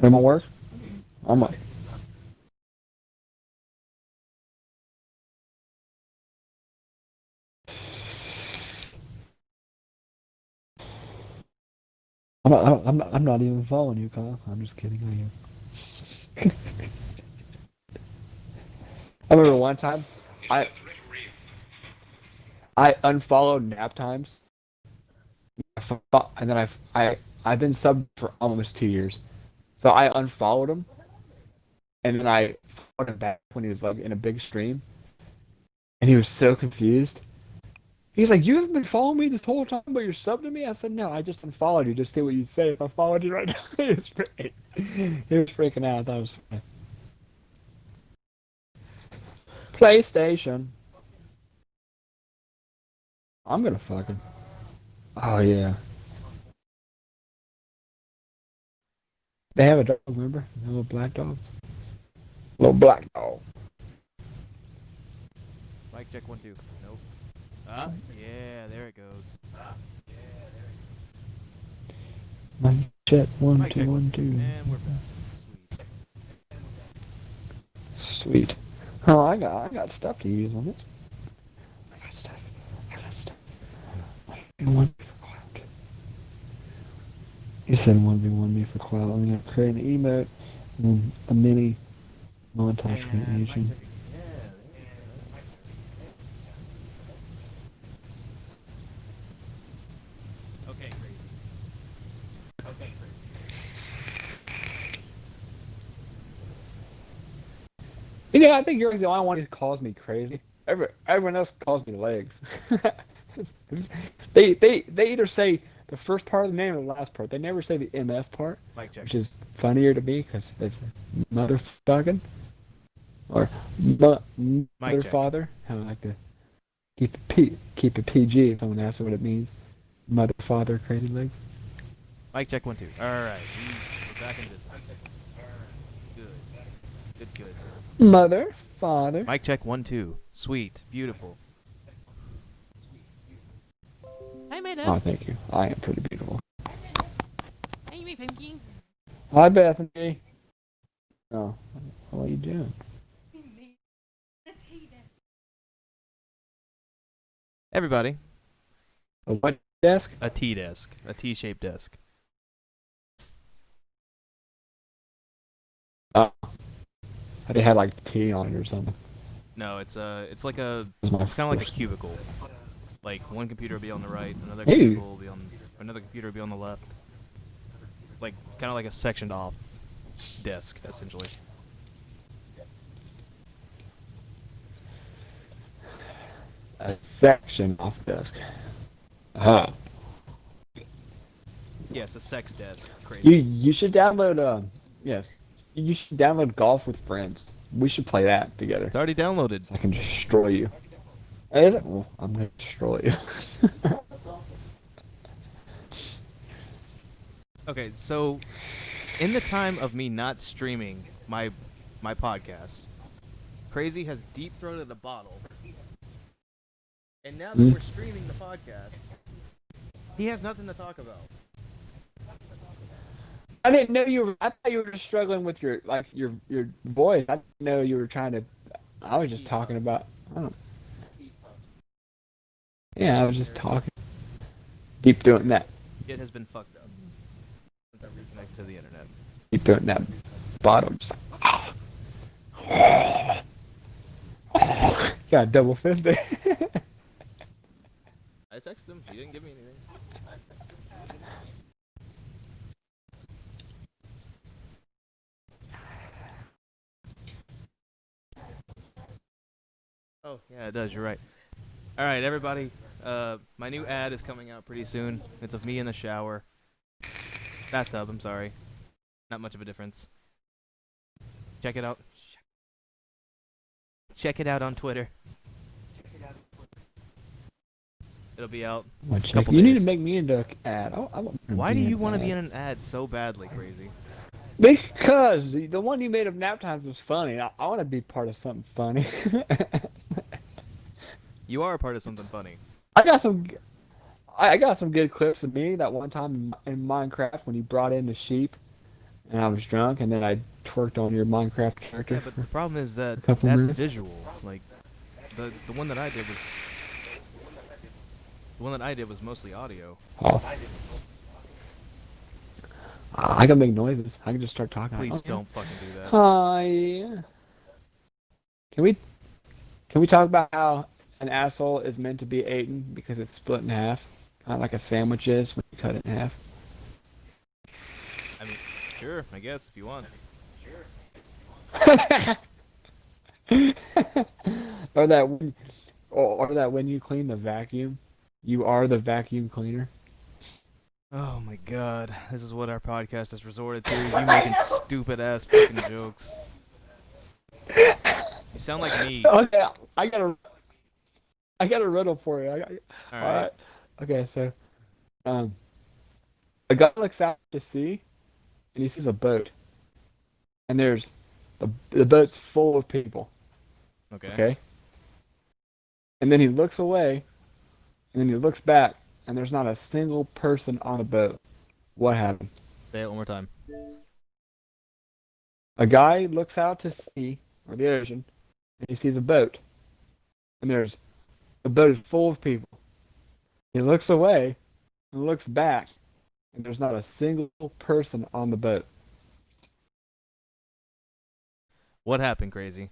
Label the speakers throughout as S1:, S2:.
S1: Am I work? I'm like, I'm not even following you, Kyle. I'm just kidding. I am. I remember one time, I I unfollowed nap times, and then I've been subbed for almost 2 years. So I unfollowed him, and then I followed him back when he was like in a big stream, and he was so confused. He's like, "You haven't been following me this whole time, but you're subbed to me." I said, "No, I just unfollowed you. Just see what you say." If I followed you right now, he was freaking out. I thought it was funny. PlayStation. I'm gonna fucking. Oh yeah, they have a dog. Remember, a little black dog. Little black dog.
S2: Mic check 1 2. Nope. Yeah, there it goes.
S1: Mic check one
S2: Mic
S1: two
S2: check.
S1: 1 2.
S2: And we're back. Sweet.
S1: Sweet. Oh, I got stuff to use on this. I got stuff. I got stuff. And one for cloud. You said 1v1 me for cloud. I'm gonna create an emote and a mini montage animation.
S2: Okay, crazy. Okay, crazy.
S1: You know, I think you're the only one who calls me crazy. Everyone else calls me Legs. They either say the first part of the name or the last part. They never say the MF part,
S2: Mic check.
S1: which is funnier to me because it's motherfucking or mother
S2: check.
S1: father. How I like to keep it PG if someone asks what it means. Mother father crazy legs.
S2: Mic check 1 2. All right, we're back in business. Good. Good. Good.
S1: Mother father.
S2: Mic check 1 2. Sweet. Beautiful. Hi, my
S1: Oh,
S2: love.
S1: thank you. I am pretty beautiful.
S2: Hi, my pumpkin.
S1: Hi, Bethany. Oh, what are you doing?
S2: Everybody,
S1: A what desk?
S2: a T desk, a T-shaped desk.
S1: Oh, I they had like T on it or something.
S2: No, it's like a,
S1: It was my
S2: it's kind of like a
S1: first.
S2: cubicle. Like one computer will be on the right, another
S1: Hey.
S2: cubicle will be on, another computer will be on the left. Like kind of like a sectioned off desk, essentially.
S1: A section off desk. Uh-huh.
S2: Yes, a sex desk.
S1: You
S2: Crazy.
S1: you should download yes. You should download Golf with Friends. We should play that together.
S2: It's already downloaded.
S1: I can destroy you. Is it? Well, I'm gonna destroy you.
S2: Okay, so in the time of me not streaming my podcast, Crazy has deep throated a bottle. And now that
S1: Hmm?
S2: we're streaming the podcast, he has nothing to talk about.
S1: I didn't know you were. I thought you were just struggling with your voice. I didn't know you were trying to. I was just talking about. I don't. Yeah, I was just talking. Deep doing that.
S2: It has been fucked up since I reconnected to the internet.
S1: Deep doing that bottle. Just got double fisted.
S2: I texted him. He didn't give me anything. Oh, yeah, it does. You're right. All right, everybody. My new ad is coming out pretty soon. It's of me in the shower. Bathtub, I'm sorry. Not much of a difference. Check it out. Check it out on Twitter. It'll be out. Couple
S1: You need to
S2: days.
S1: make me into an ad. I want to
S2: Why
S1: be
S2: do
S1: in
S2: you
S1: an
S2: want to be
S1: ad.
S2: in an ad so badly, Crazy?
S1: Because the one you made of nap times was funny. I want to be part of something funny.
S2: You are a part of something funny.
S1: I got some. I got some good clips of me that one time in Minecraft when you brought in the sheep and I was drunk, and then I twerked on your Minecraft
S2: Yeah,
S1: character
S2: but
S1: for
S2: the problem is that
S1: a couple
S2: that's
S1: minutes.
S2: visual. Like the one that I did was the one that I did was mostly audio.
S1: Oh, I can make noises. I can just start talking. Like,
S2: Please
S1: okay.
S2: don't fucking do that.
S1: Hi. Can we can we talk about how an asshole is meant to be eaten because it's split in half, kind of like a sandwich is when you cut it in half?
S2: I mean, sure, I guess if you want.
S1: Or that when, or that when you clean the vacuum, you are the vacuum cleaner.
S2: Oh my god, this is what our podcast has resorted to. You making stupid ass fucking jokes. You sound like me.
S1: Okay, I got a I got a riddle for you.
S2: All
S1: All
S2: right.
S1: right. Okay, so um, a guy looks out to sea and he sees a boat, and there's the boat's full of people.
S2: Okay.
S1: Okay, and then he looks away, and then he looks back, and there's not a single person on the boat. What happened?
S2: Say it one more time.
S1: A guy looks out to sea or the ocean, and he sees a boat, and there's the boat is full of people. He looks away and looks back, and there's not a single person on the boat.
S2: What happened, crazy?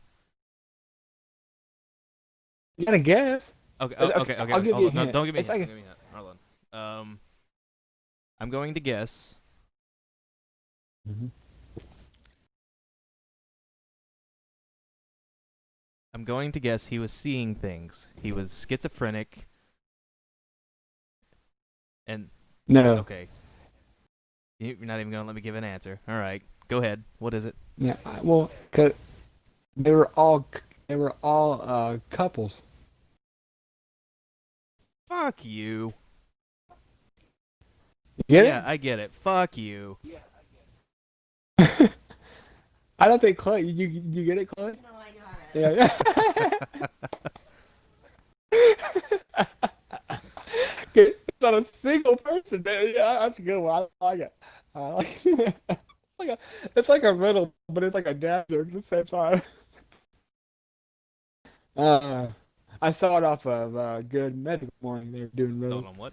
S1: You gotta guess.
S2: Okay.
S1: Okay,
S2: Okay. Okay.
S1: I'll
S2: Okay.
S1: give you
S2: Hold
S1: a
S2: on. No,
S1: hint.
S2: don't give me a
S1: It's
S2: hint.
S1: like
S2: Don't give me a hint. Hold on. I'm going to guess.
S1: Mhm.
S2: I'm going to guess he was seeing things. He was schizophrenic. And
S1: No.
S2: okay, you're not even gonna let me give an answer. All right, go ahead. What is it?
S1: Yeah. Well, 'cause they were all couples.
S2: Fuck you.
S1: You get
S2: Yeah, I get it. Fuck you.
S1: it? I don't think Chloe. You get it, Chloe? No, I got it. Yeah. It's not a single person. Yeah, that's a good one. I like it. I like it. It's like a riddle, but it's like a dad joke at the same time. Uh, I saw it off of Good Medical Morning. They were doing
S2: Hold
S1: really
S2: on, what?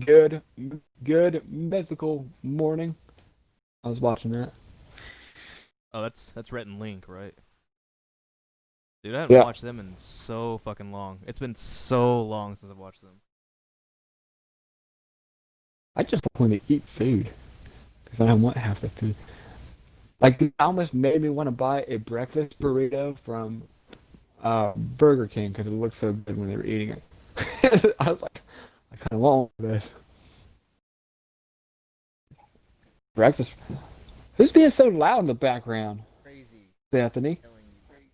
S1: good, good Mythical Morning. I was watching that.
S2: Oh, that's Rhett and Link, right? Dude, I haven't
S1: Yeah,
S2: watched them in so fucking long. It's been so long since I've watched them.
S1: I just like when they eat food because I don't want half the food. Like it almost made me want to buy a breakfast burrito from Burger King because it looked so good when they were eating it. I was like, I kind of want this breakfast. Who's being so loud in the background,
S2: Crazy.
S1: Bethany?
S2: Killing you.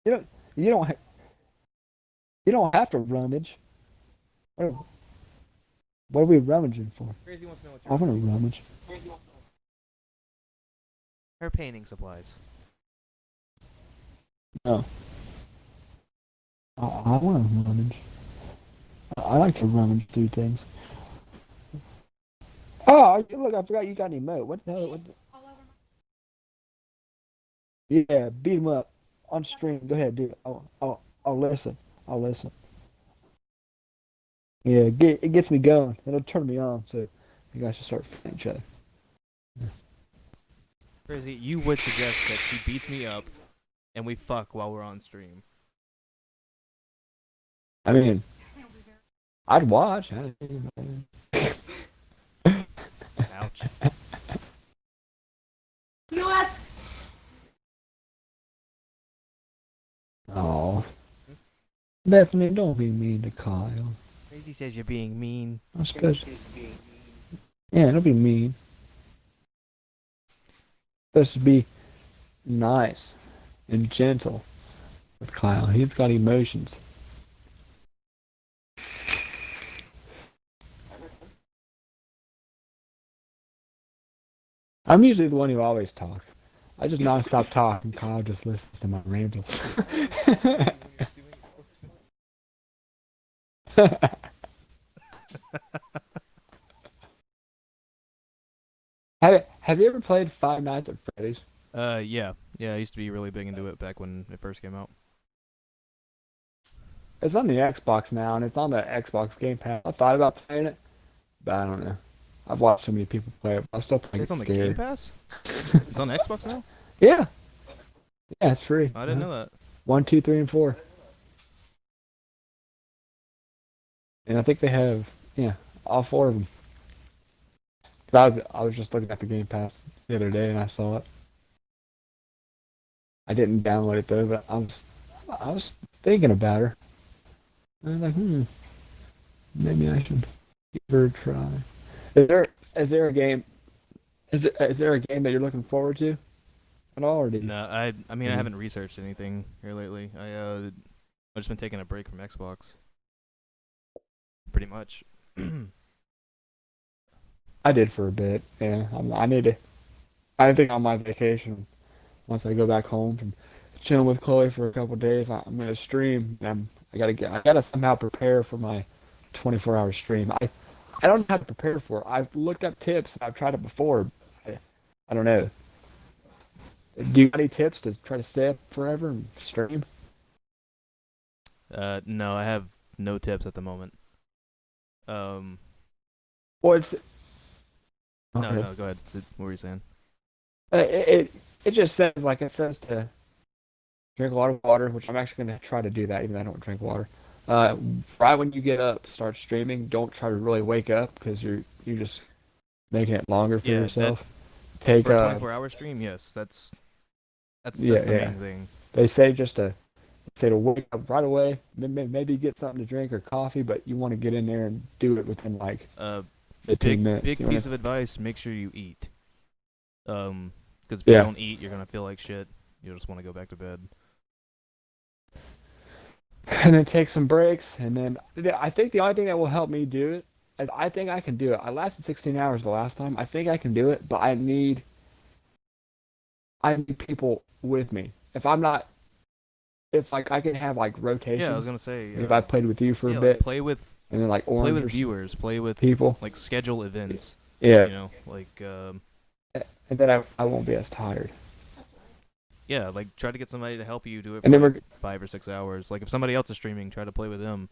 S1: You don't, you don't, you don't have to rummage. What, what are we rummaging for?
S2: Crazy wants to know what
S1: I
S2: you're
S1: want to
S2: rummaging.
S1: rummage.
S2: Her painting supplies.
S1: No, I want to rummage. I like to rummage through things. Oh, look! I forgot you got an emote. What the hell? Yeah, beat him up on stream. Go ahead, dude. I'll listen. I'll listen. Yeah, it gets me going. It'll turn me on. So you guys should start fighting each other.
S2: Crazy, you would suggest that she beats me up and we fuck while we're on stream.
S1: I mean, I'd watch.
S2: Ouch.
S1: Oh, Bethany, don't be mean to Kyle.
S2: Crazy says you're being mean.
S1: I'm supposed. Yeah, don't be mean. Supposed to be nice and gentle with Kyle. He's got emotions. I'm usually the one who always talks. I just non-stop talk, and Kyle just listens to my rambles. Have you ever played Five Nights at Freddy's?
S2: Yeah, yeah. I used to be really big into it back when it first came out.
S1: It's on the Xbox now, and it's on the Xbox Game Pass. I thought about playing it, but I don't know. I've watched so many people play it. I still
S2: It's
S1: get
S2: on the Game
S1: scared.
S2: Pass. It's on Xbox now.
S1: Yeah, yeah, it's free.
S2: I didn't know that.
S1: One, two, three, and four. And I think they have, yeah, all four of them. 'Cause I was just looking at the Game Pass the other day and I saw it. I didn't download it though, but I was thinking about her. I was like, maybe I should give her a try. Is there is there a game is there a game that you're looking forward to at all, or did you?
S2: No, I mean I
S1: Mhm.
S2: haven't researched anything here lately. I've just been taking a break from Xbox, pretty much.
S1: I did for a bit. Yeah, I need to. I think on my vacation, once I go back home from chilling with Chloe for a couple days, I'm gonna stream. I gotta somehow prepare for my 24-hour stream. I don't know how to prepare for it. I've looked up tips. I've tried it before. I, I don't know. Do you have any tips to try to stay up forever and stream?
S2: No, I have no tips at the moment. Um,
S1: Well, it's
S2: no,
S1: okay.
S2: no, go ahead. What were you saying?
S1: It just says like it says to drink a lot of water, which I'm actually gonna try to do that, even though I don't drink water. Uh, right when you get up, start streaming. Don't try to really wake up because you're just making it longer for
S2: Yeah, that
S1: yourself. Take
S2: for a 24-hour stream. Yes, that's
S1: yeah,
S2: the
S1: yeah.
S2: main thing.
S1: They say just to say to wake up right away. Maybe get something to drink or coffee, but you want to get in there and do it within like
S2: Uh,
S1: 15 minutes.
S2: big
S1: You want
S2: piece
S1: to
S2: of advice: make sure you eat. Because if you
S1: yeah,
S2: don't eat, you're gonna feel like shit. You'll just want to go back to bed.
S1: and then take some breaks, and then I think the only thing that will help me do it is I think I can do it. I lasted 16 hours the last time. I think I can do it, but I need people with me. If I'm not, if like I can have like
S2: Yeah, I was
S1: rotations.
S2: gonna say.
S1: If I played with you for a
S2: Yeah, like
S1: bit, and then like
S2: play
S1: orange
S2: with
S1: or some
S2: viewers, play with
S1: people,
S2: like schedule events.
S1: yeah,
S2: Like
S1: and then I won't be as tired.
S2: yeah, like try to get somebody to help you do it
S1: And
S2: for
S1: then
S2: like
S1: we're
S2: 5 or 6 hours. Like if somebody else is streaming, try to play with them.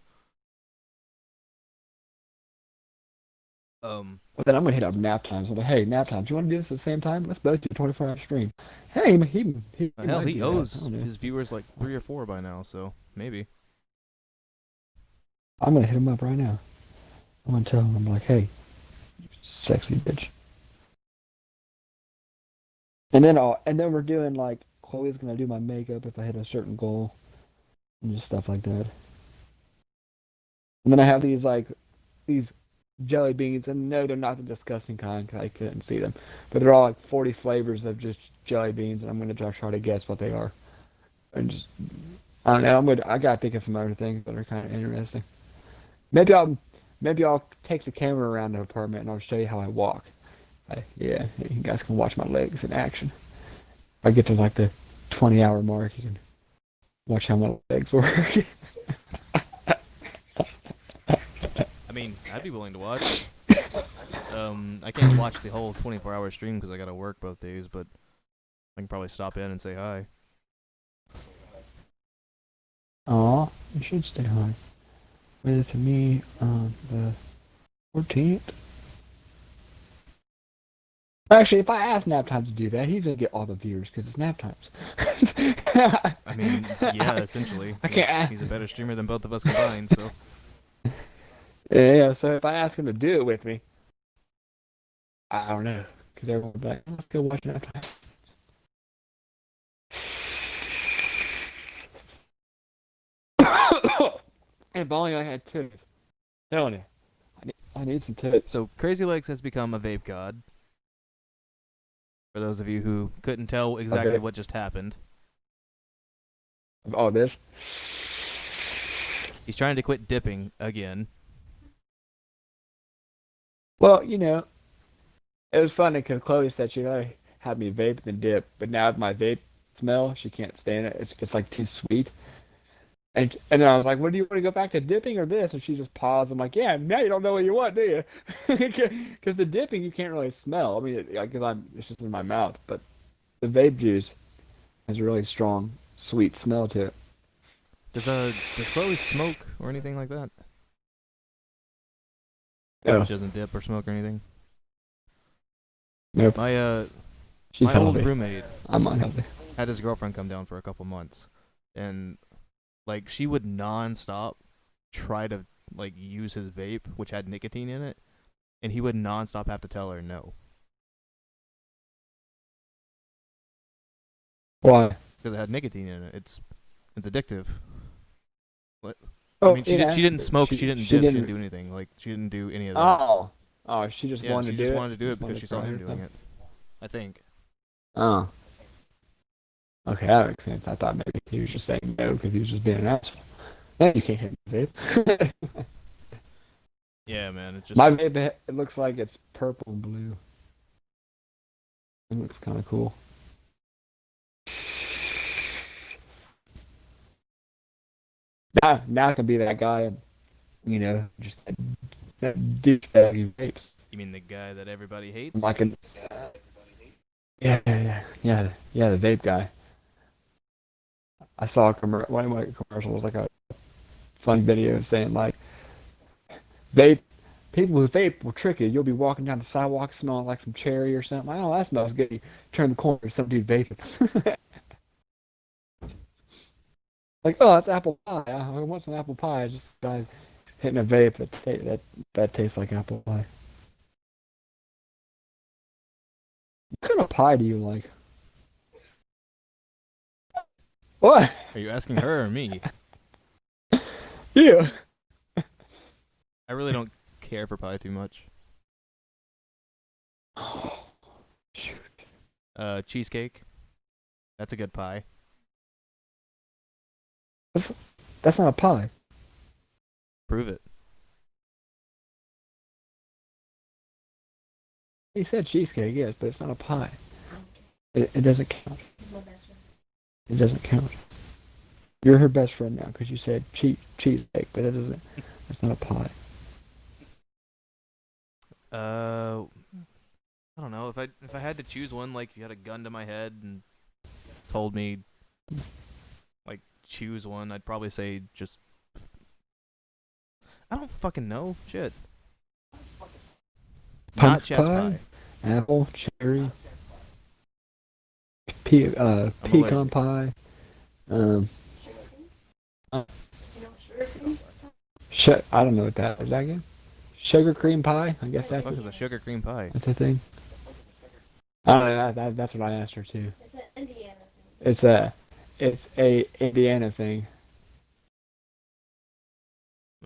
S2: Um,
S1: well, then I'm gonna hit up nap times. I'm like, hey, nap times. You want to do this at the same time? Let's both do a 24-hour stream. Hey, he
S2: hell,
S1: might
S2: he
S1: do that. I
S2: owes
S1: don't know.
S2: his viewers like 3 or 4 by now, so maybe.
S1: I'm gonna hit him up right now. I'm gonna tell him. I'm like, hey, sexy bitch. And then we're doing like Chloe's gonna do my makeup if I hit a certain goal and just stuff like that. And then I have these jelly beans, and no, they're not the disgusting kind 'cause I couldn't see them, but they're all like 40 flavors of just jelly beans, and I'm gonna try to guess what they are. And just I don't know. I gotta think of some other things that are kind of interesting. Maybe I'll maybe I'll take the camera around the apartment and I'll show you how I walk. Yeah, you guys can watch my legs in action. If I get to like the 20-hour mark, you can watch how my legs work.
S2: I mean, I'd be willing to watch. I can't watch the whole 24-hour stream because I gotta work both days, but I can probably stop in and say hi.
S1: Aw, you should stay high. With me on the 14th. Actually, if I ask nap times to do that, he's gonna get all the viewers because it's nap times.
S2: I mean, yeah, essentially,
S1: I can't
S2: he's
S1: ask.
S2: a better streamer than both of us combined. So
S1: Yeah, so if I ask him to do it with me, I don't know. Because everyone will be like, let's go watch nap time. If only I had titties. Telling you, I need some tits.
S2: so Crazy Legs has become a vape god. For those of you who couldn't tell exactly
S1: Okay.
S2: what just happened,
S1: Oh, this?
S2: he's trying to quit dipping again.
S1: Well, it was funny because Chloe said she like had me vape and dip, but now my vape smell, she can't stand it. It's like too sweet. And then I was like, "What do you want to go back to dipping or this?" And she just paused. I'm like, "Yeah, now you don't know what you want, do you?" Because the dipping you can't really smell. I mean, because it's just in my mouth. But the vape juice has a really strong, sweet smell to it.
S2: Does Chloe smoke or anything like that?
S1: Oh,
S2: She doesn't dip or smoke or anything.
S1: nope.
S2: My
S1: She's
S2: my old
S1: healthy.
S2: roommate
S1: I'm unhealthy.
S2: had his girlfriend come down for a couple months, and like she would nonstop try to like use his vape, which had nicotine in it, and he would nonstop have to tell her no
S1: Why?
S2: because it had nicotine in it. It's addictive. What? I
S1: Oh,
S2: mean, she
S1: yeah.
S2: didn't smoke, she didn't
S1: She
S2: dip, she didn't
S1: didn't.
S2: do anything. Like she didn't do any of that.
S1: Oh, oh, she just
S2: Yeah,
S1: wanted
S2: she
S1: to do
S2: just
S1: it.
S2: wanted to do it
S1: Just
S2: because
S1: wanted
S2: she
S1: to
S2: saw
S1: try
S2: him doing
S1: herself.
S2: it. I think.
S1: Oh, okay, that makes sense. I thought maybe he was just saying no because he was just being an asshole. Yeah, you can't hit the vape.
S2: Yeah, man. It's just
S1: My vape, it looks like it's purple and blue. It looks kind of cool. Now I can be that guy and just that douchebag who vapes.
S2: you mean the guy that everybody
S1: I'm
S2: hates?
S1: like a yeah, the vape guy. I saw a one of the commercial was like a fun video saying like vape people who vape will trick you. You'll be walking down the sidewalk smelling like some cherry or something. Like, oh, that smells good. You turn the corner, some dude vaping. Like, oh, that's apple pie. I want some apple pie. Just hitting a vape that tastes like apple pie. What kind of pie do you like? What?
S2: Are you asking her or me?
S1: You?
S2: I really don't care for pie too much.
S1: Shoot.
S2: Cheesecake. That's a good pie.
S1: That's, that's not a pie.
S2: Prove it.
S1: He said cheesecake, yes, but it's not a pie. It doesn't count. It doesn't count. You're her best friend now because you said cheesecake, but it doesn't. It's not a pie.
S2: Uh, I don't know. If I had to choose one, like you had a gun to my head and told me like choose one, I'd probably say just I don't fucking know. Shit. Not
S1: Pumpkin
S2: chess
S1: pie,
S2: pie.
S1: apple, cherry,
S2: I'm
S1: pecan
S2: allergic.
S1: pie. Um, I don't know what that is. That again? Sugar cream pie. I guess
S2: The
S1: that's
S2: fuck
S1: it.
S2: is a sugar cream pie?
S1: That's a thing. I don't know. That's what I asked her too. It's a it's a Indiana thing.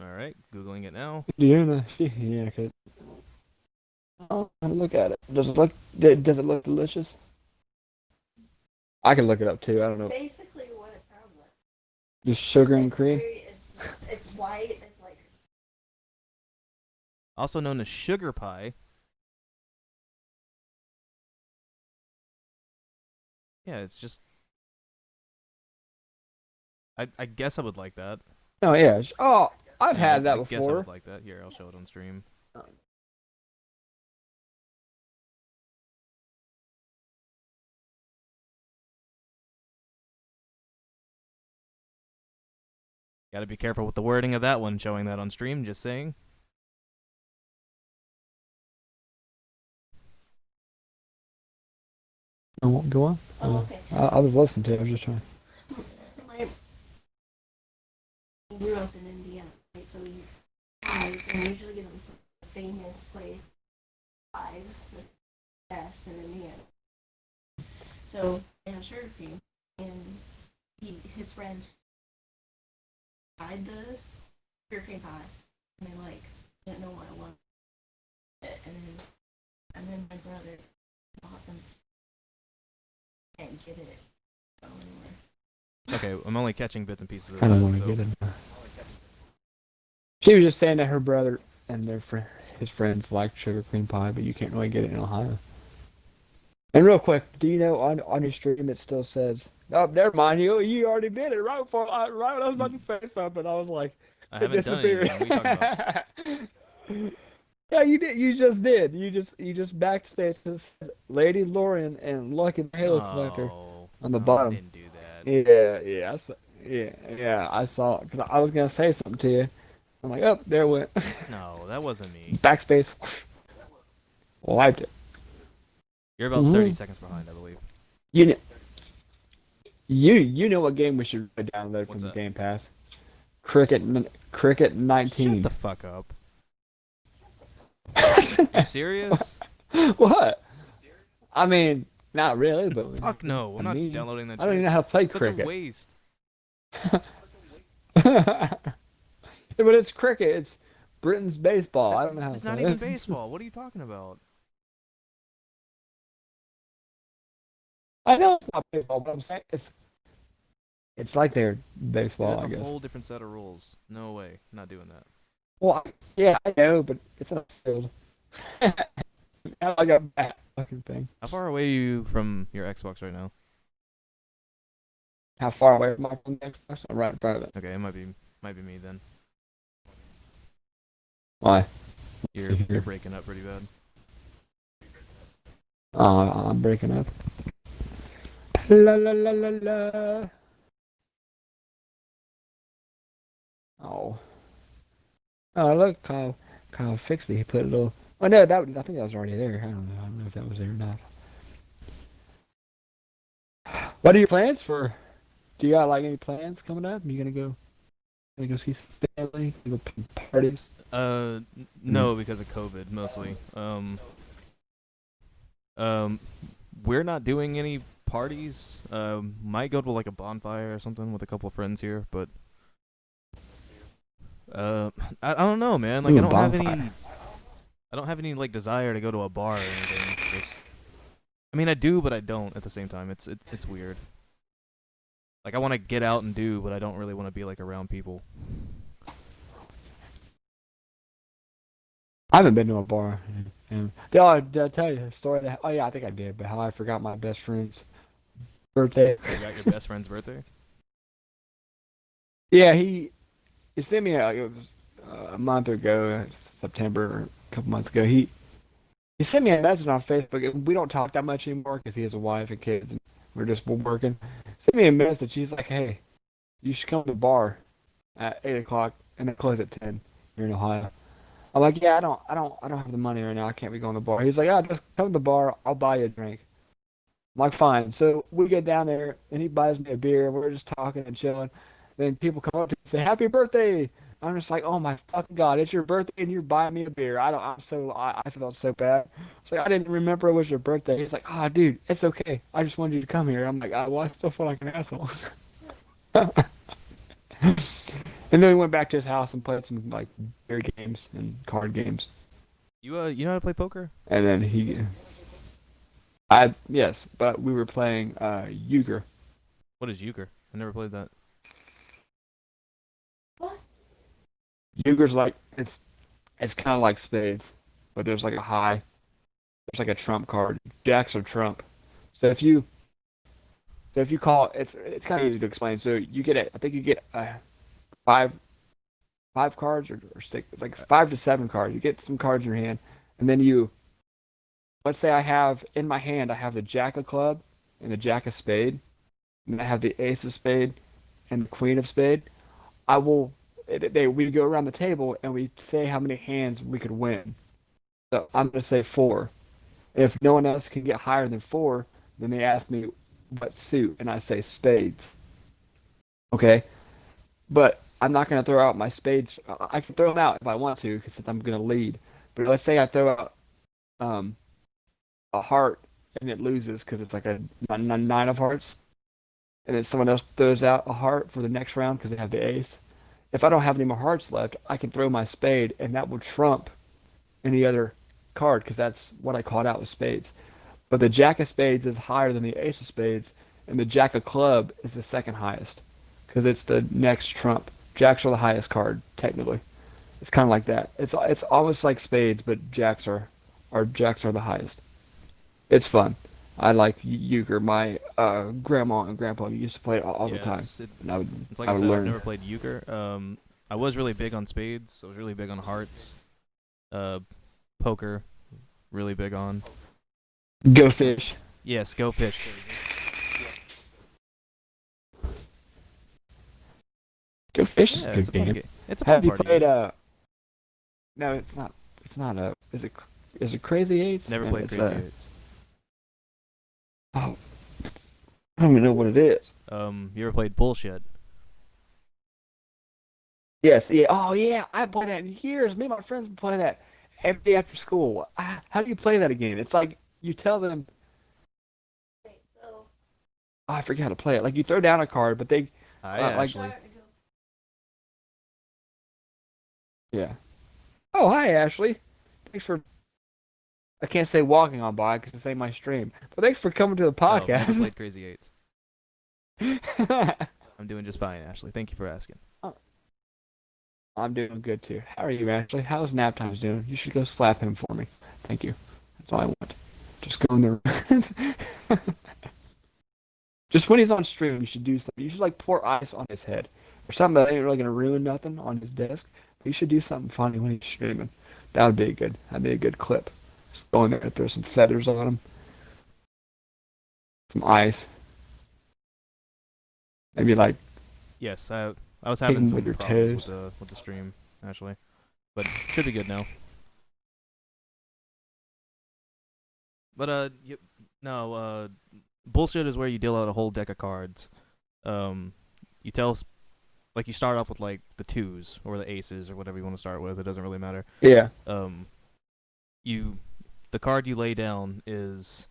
S2: All right, googling it now.
S1: Indiana. Yeah. Cause, oh, look at it. Does it look delicious? I can look it up too. I don't know.
S3: Basically what it sounds like.
S1: Just sugar and
S3: It's
S1: cream.
S3: it's white. It's like
S2: Also known as sugar pie. Yeah, it's just. I guess I would like that.
S1: Oh yeah. Oh, I've
S2: Yeah,
S1: had that
S2: I guess I would
S1: before.
S2: like that. Here, I'll show it on stream. Got to be careful with the wording of that one, showing that on stream. Just saying.
S1: Go on.
S3: oh okay.
S1: I was listening to it. I was just trying.
S3: My grew up in Indiana, right? So we pies and we usually get them from the famous place pies, the best in Indiana. So they have sugar cream, and his friends tried the sugar cream pie, and they like didn't know what it was, and then my brother bought them and get it anywhere.
S2: Okay, I'm only catching bits and pieces of
S1: I don't
S2: that.
S1: want to
S2: So
S1: get it. She was just saying that her brother and his friends like sugar cream pie, but you can't really get it in Ohio. And real quick, do you know on your stream it still says Oh, never mind. You already did it right before right when I was about to say something. I was like,
S2: I
S1: it
S2: haven't done
S1: disappeared.
S2: anything. What are you talking about?
S1: Yeah, you did. You just did. You just backspace Lady Lorian and Lucky the Halo Collector
S2: No,
S1: on the
S2: no, I
S1: bottom.
S2: didn't do that.
S1: Yeah, yeah. I saw it because I was gonna say something to you. I'm like, oh, there it went.
S2: No, that wasn't me.
S1: Backspace. Wiped it.
S2: You're about 30
S1: hmm
S2: seconds behind, I believe.
S1: You know, you know what game we should download
S2: What's
S1: from
S2: that?
S1: Game Pass? Cricket
S2: Shut
S1: 19.
S2: the fuck up. You serious?
S1: What? I mean, not really, but
S2: Fuck no.
S1: I
S2: I'm not
S1: mean,
S2: downloading that
S1: I don't even
S2: shit.
S1: know how to play
S2: It's such a
S1: cricket.
S2: waste.
S1: But it's cricket. It's Britain's baseball. I don't know how to
S2: It's not
S1: play
S2: even
S1: it.
S2: baseball. What are you talking about?
S1: I know it's not baseball, but I'm saying it's like their
S2: Dude,
S1: baseball,
S2: that's
S1: I
S2: a
S1: guess.
S2: whole different set of rules. No way. Not doing that.
S1: Well, yeah, I know, but it's not a field. Now I got that fucking thing.
S2: How far away are you from your Xbox right now?
S1: How far away am I from the Xbox? I'm right in front of it.
S2: Okay, it might be me then.
S1: Why?
S2: You're breaking up pretty bad.
S1: I'm breaking up. La la la la la. Oh. Oh, look, Kyle fixed it. He put a little. Oh no, I think that was already there. I don't know. I don't know if that was there or not. What are your plans for? Do you got like any plans coming up? You gonna go see some family? Gonna go parties?
S2: No, because of COVID mostly. Um, we're not doing any parties. Might go to like a bonfire or something with a couple of friends here, but I don't know, man. Like
S1: Ooh,
S2: I don't have any.
S1: bonfire.
S2: I don't have any like desire to go to a bar or anything. Just, I mean, I do, but I don't at the same time. It's weird. Like I want to get out and do, but I don't really want to be like around people.
S1: I haven't been to a bar. And did I tell you a story that? Oh yeah, I think I did. But how I forgot my best friend's birthday.
S2: You got your best friend's birthday?
S1: Yeah, he sent me it was a month ago, September, or a couple months ago. He sent me a message on Facebook. And we don't talk that much anymore because he has a wife and kids, and we're just working. Sent me a message. He's like, "Hey, you should come to the bar at 8 o'clock, and they close at 10 here in Ohio." I'm like, "Yeah, I don't have the money right now. I can't be going to the bar." He's like, "Yeah, just come to the bar. I'll buy you a drink." I'm like, "Fine." So we get down there, and he buys me a beer. And we're just talking and chilling. Then people come up to me and say, "Happy birthday!" I'm just like, "Oh my fucking god, it's your birthday and you're buying me a beer." I felt so bad. It's like I didn't remember it was your birthday. He's like, "Oh, dude, it's okay. I just wanted you to come here." I'm like, "Well, I still feel like an asshole." And then we went back to his house and played some like beer games and card games.
S2: You know how to play poker?
S1: And then I yes, but we were playing euchre.
S2: What is euchre? I never played that.
S3: What?
S1: Euchre's like it's kind of like spades, but there's like a trump card. Jacks are trump. So if you call it's kind of easy to explain. So you get I think you get five five cards or six, like 5 to 7 cards. You get some cards in your hand, and then let's say I have in my hand I have the jack of club and the jack of spade, and I have the ace of spade and the queen of spade. I will we go around the table and we say how many hands we could win. So I'm gonna say 4. If no one else can get higher than 4, then they ask me what suit, and I say spades. Okay, but I'm not gonna throw out my spades. I can throw them out if I want to, because I'm gonna lead. But let's say I throw out um, a heart and it loses because it's like a 9 of hearts, and then someone else throws out a heart for the next round because they have the ace. If I don't have any more hearts left, I can throw my spade, and that will trump any other card because that's what I called out with spades. But the jack of spades is higher than the ace of spades, and the jack of club is the second highest because it's the next trump. Jacks are the highest card technically. It's kind of like that. It's almost like spades, but jacks are the highest. It's fun. I like euchre. My grandma and grandpa used to play it all the
S2: Yeah,
S1: time,
S2: it's
S1: and I would
S2: it's like
S1: I
S2: I
S1: would
S2: said, I've
S1: learn.
S2: never played euchre. I was really big on spades. I was really big on hearts. Uh, Poker, really big on.
S1: Go fish.
S2: Yes, go fish.
S1: Go fish is a
S2: Yeah, it's
S1: good
S2: a fun
S1: game.
S2: game. It's a fun
S1: Have you
S2: party
S1: played
S2: game.
S1: No, it's not. It's not a. Is it Crazy Eights?
S2: Never
S1: No,
S2: played
S1: it's
S2: Crazy Eights.
S1: Oh, I don't even know what it is.
S2: You ever played Bullshit?
S1: Yes. Yeah. Oh yeah. I haven't played that in years. Me and my friends been playing that every day after school. How do you play that again? It's like you tell them.
S3: Okay, so
S1: Oh, I forget how to play it. Like you throw down a card, but they
S2: Hi,
S1: like
S2: Ashley.
S1: yeah. Oh hi Ashley. Thanks for. I can't say walking on by because this ain't my stream. But thanks for coming to the
S2: Oh, never
S1: podcast.
S2: played Crazy Eights. I'm doing just fine, Ashley. Thank you for asking.
S1: I'm doing good too. How are you, Ashley? How's nap times doing? You should go slap him for me. Thank you. That's all I want. Just go in there. Just when he's on stream, you should do something. You should like pour ice on his head or something that ain't really gonna ruin nothing on his desk. But you should do something funny when he's streaming. That would be good. That'd be a good clip. Just go in there and throw some feathers on him, some ice. Maybe like
S2: Yes, I was
S1: hit
S2: having
S1: him
S2: some
S1: with your
S2: problems
S1: toes.
S2: with the stream, actually, but should be good now. But no, Bullshit is where you deal out a whole deck of cards. You tell like you start off with like the twos or the aces or whatever you want to start with. It doesn't really matter.
S1: Yeah.
S2: You the card you lay down is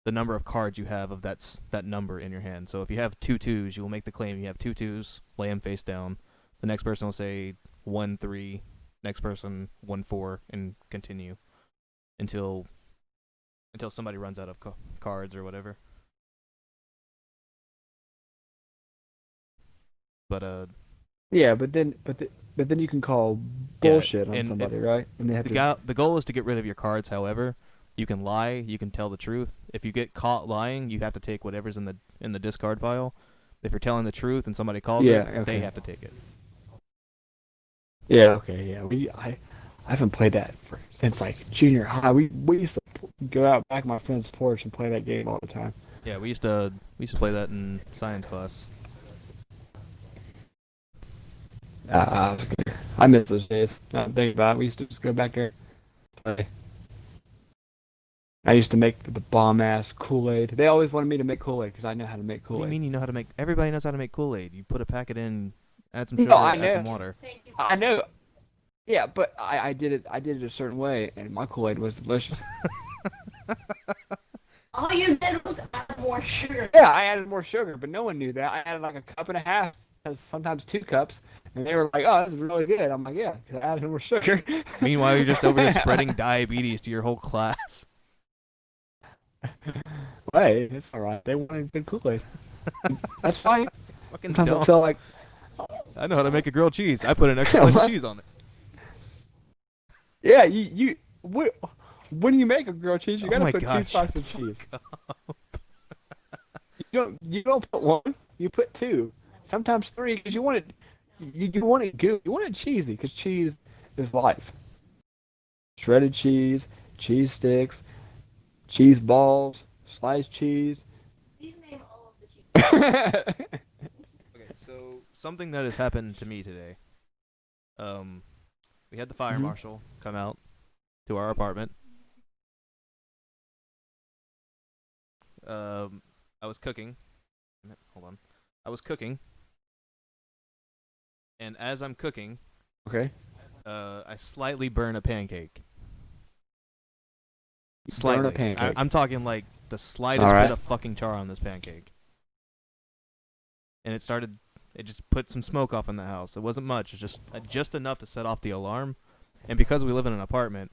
S2: the number of cards you have of that number in your hand. So if you have two twos, you will make the claim you have two twos, lay them face down. The next person will say 1-3, next person 1-4, and continue until somebody runs out of cards or whatever. But
S1: Yeah, but then you can call
S2: yeah,
S1: bullshit on
S2: and
S1: somebody, right? And they have
S2: the goal is to get rid of your cards. However, you can lie, you can tell the truth. If you get caught lying, you have to take whatever's in the discard pile. If you're telling the truth and somebody calls
S1: Yeah,
S2: it,
S1: okay.
S2: they have to take it.
S1: Yeah, okay, yeah. I haven't played that since like junior high. We used to go out back my friend's porch and play that game all the time.
S2: Yeah, we used to play that in science class.
S1: I miss those days. Now that I think about it, we used to just go back there and play. I used to make the bomb ass Kool-Aid. They always wanted me to make Kool-Aid because I know how to make
S2: What do you
S1: Kool-Aid.
S2: mean you know how to make? Everybody knows how to make Kool-Aid. You put a packet in, add some
S1: No,
S2: sugar,
S1: I
S2: add some
S1: know.
S2: water.
S3: thank you.
S1: I know. Yeah, but I did it. I did it a certain way, and my Kool-Aid was delicious.
S3: All you did was add more sugar.
S1: Yeah, I added more sugar, but no one knew that. I added like a cup and a half, sometimes 2 cups, and they were like, "Oh, this is really good." I'm like, "Yeah, 'cause I added more sugar."
S2: Meanwhile, you're just over here spreading diabetes to your whole class.
S1: Hey, it's all right. They wanted good Kool-Aid. That's fine.
S2: Fucking
S1: Sometimes I
S2: dumb.
S1: feel like,
S2: I know how to make a grilled cheese. I put an extra slice of cheese on it.
S1: yeah, when you make a grilled cheese, you
S2: Oh
S1: gotta
S2: my
S1: put
S2: God,
S1: 2 slices of cheese. You don't put one. You put 2, sometimes 3, because you want it. You want it good. You want it cheesy, because cheese is life. Shredded cheese, cheese sticks, cheese balls, sliced cheese.
S3: Please name all of the cheese.
S2: Okay, so something that has happened to me today. We had the fire
S1: Mhm.
S2: marshal come out to our apartment. I was cooking. Hold on. I was cooking, and as I'm cooking,
S1: Okay.
S2: I slightly burn a pancake.
S1: You
S2: Slightly.
S1: burn a pancake.
S2: I'm talking like the slightest
S1: Alright.
S2: bit of fucking char on this pancake. And it just put some smoke off in the house. It wasn't much. It's just enough to set off the alarm. And because we live in an apartment,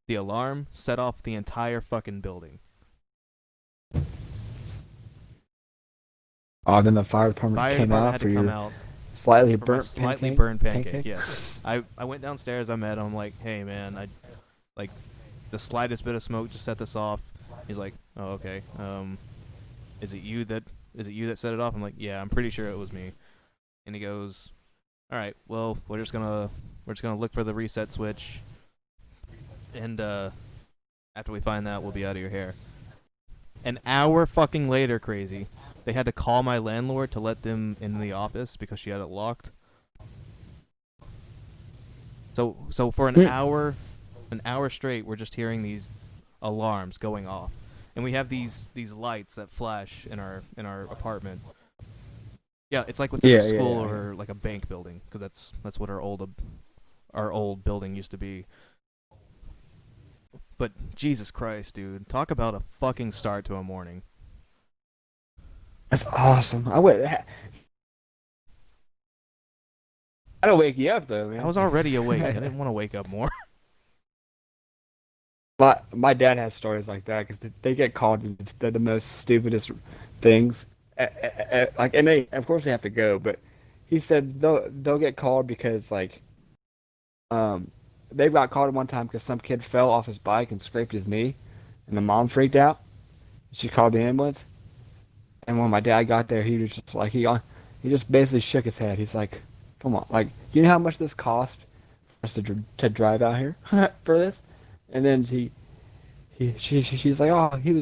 S2: the alarm set off the entire fucking building.
S1: Oh, then the fire department
S2: Fire
S1: came
S2: department
S1: out
S2: had
S1: for
S2: to come
S1: your
S2: out
S1: slightly
S2: for my
S1: burnt
S2: slightly
S1: pancake?
S2: burned pancake. Yes. I went downstairs. I met him. I'm like, hey man, I like the slightest bit of smoke just set this off. He's like, "Oh, okay. Is it you that set it off?" I'm like, "Yeah, I'm pretty sure it was me." And he goes, "All right, well, we're just gonna look for the reset switch, and after we find that, we'll be out of your hair." An hour fucking later, crazy. They had to call my landlord to let them in the office because she had it locked. So for an hour straight, we're just hearing these alarms going off, and we have these lights that flash in our apartment. Yeah, it's like what's in a school or like a bank building, because that's what our old building used to be. But Jesus Christ, dude, talk about a fucking start to a morning.
S1: That's awesome. I don't wake you up though, man.
S2: I was already awake. I didn't want to wake up more.
S1: My dad has stories like that because they get called the most stupidest things. Like, and they of course they have to go, but he said they'll get called because like they got called one time because some kid fell off his bike and scraped his knee, and the mom freaked out. She called the ambulance, and when my dad got there, he was just like he just basically shook his head. He's like, "Come on, like you know how much this cost for us to drive out here for this?" And then she's like, "Oh, she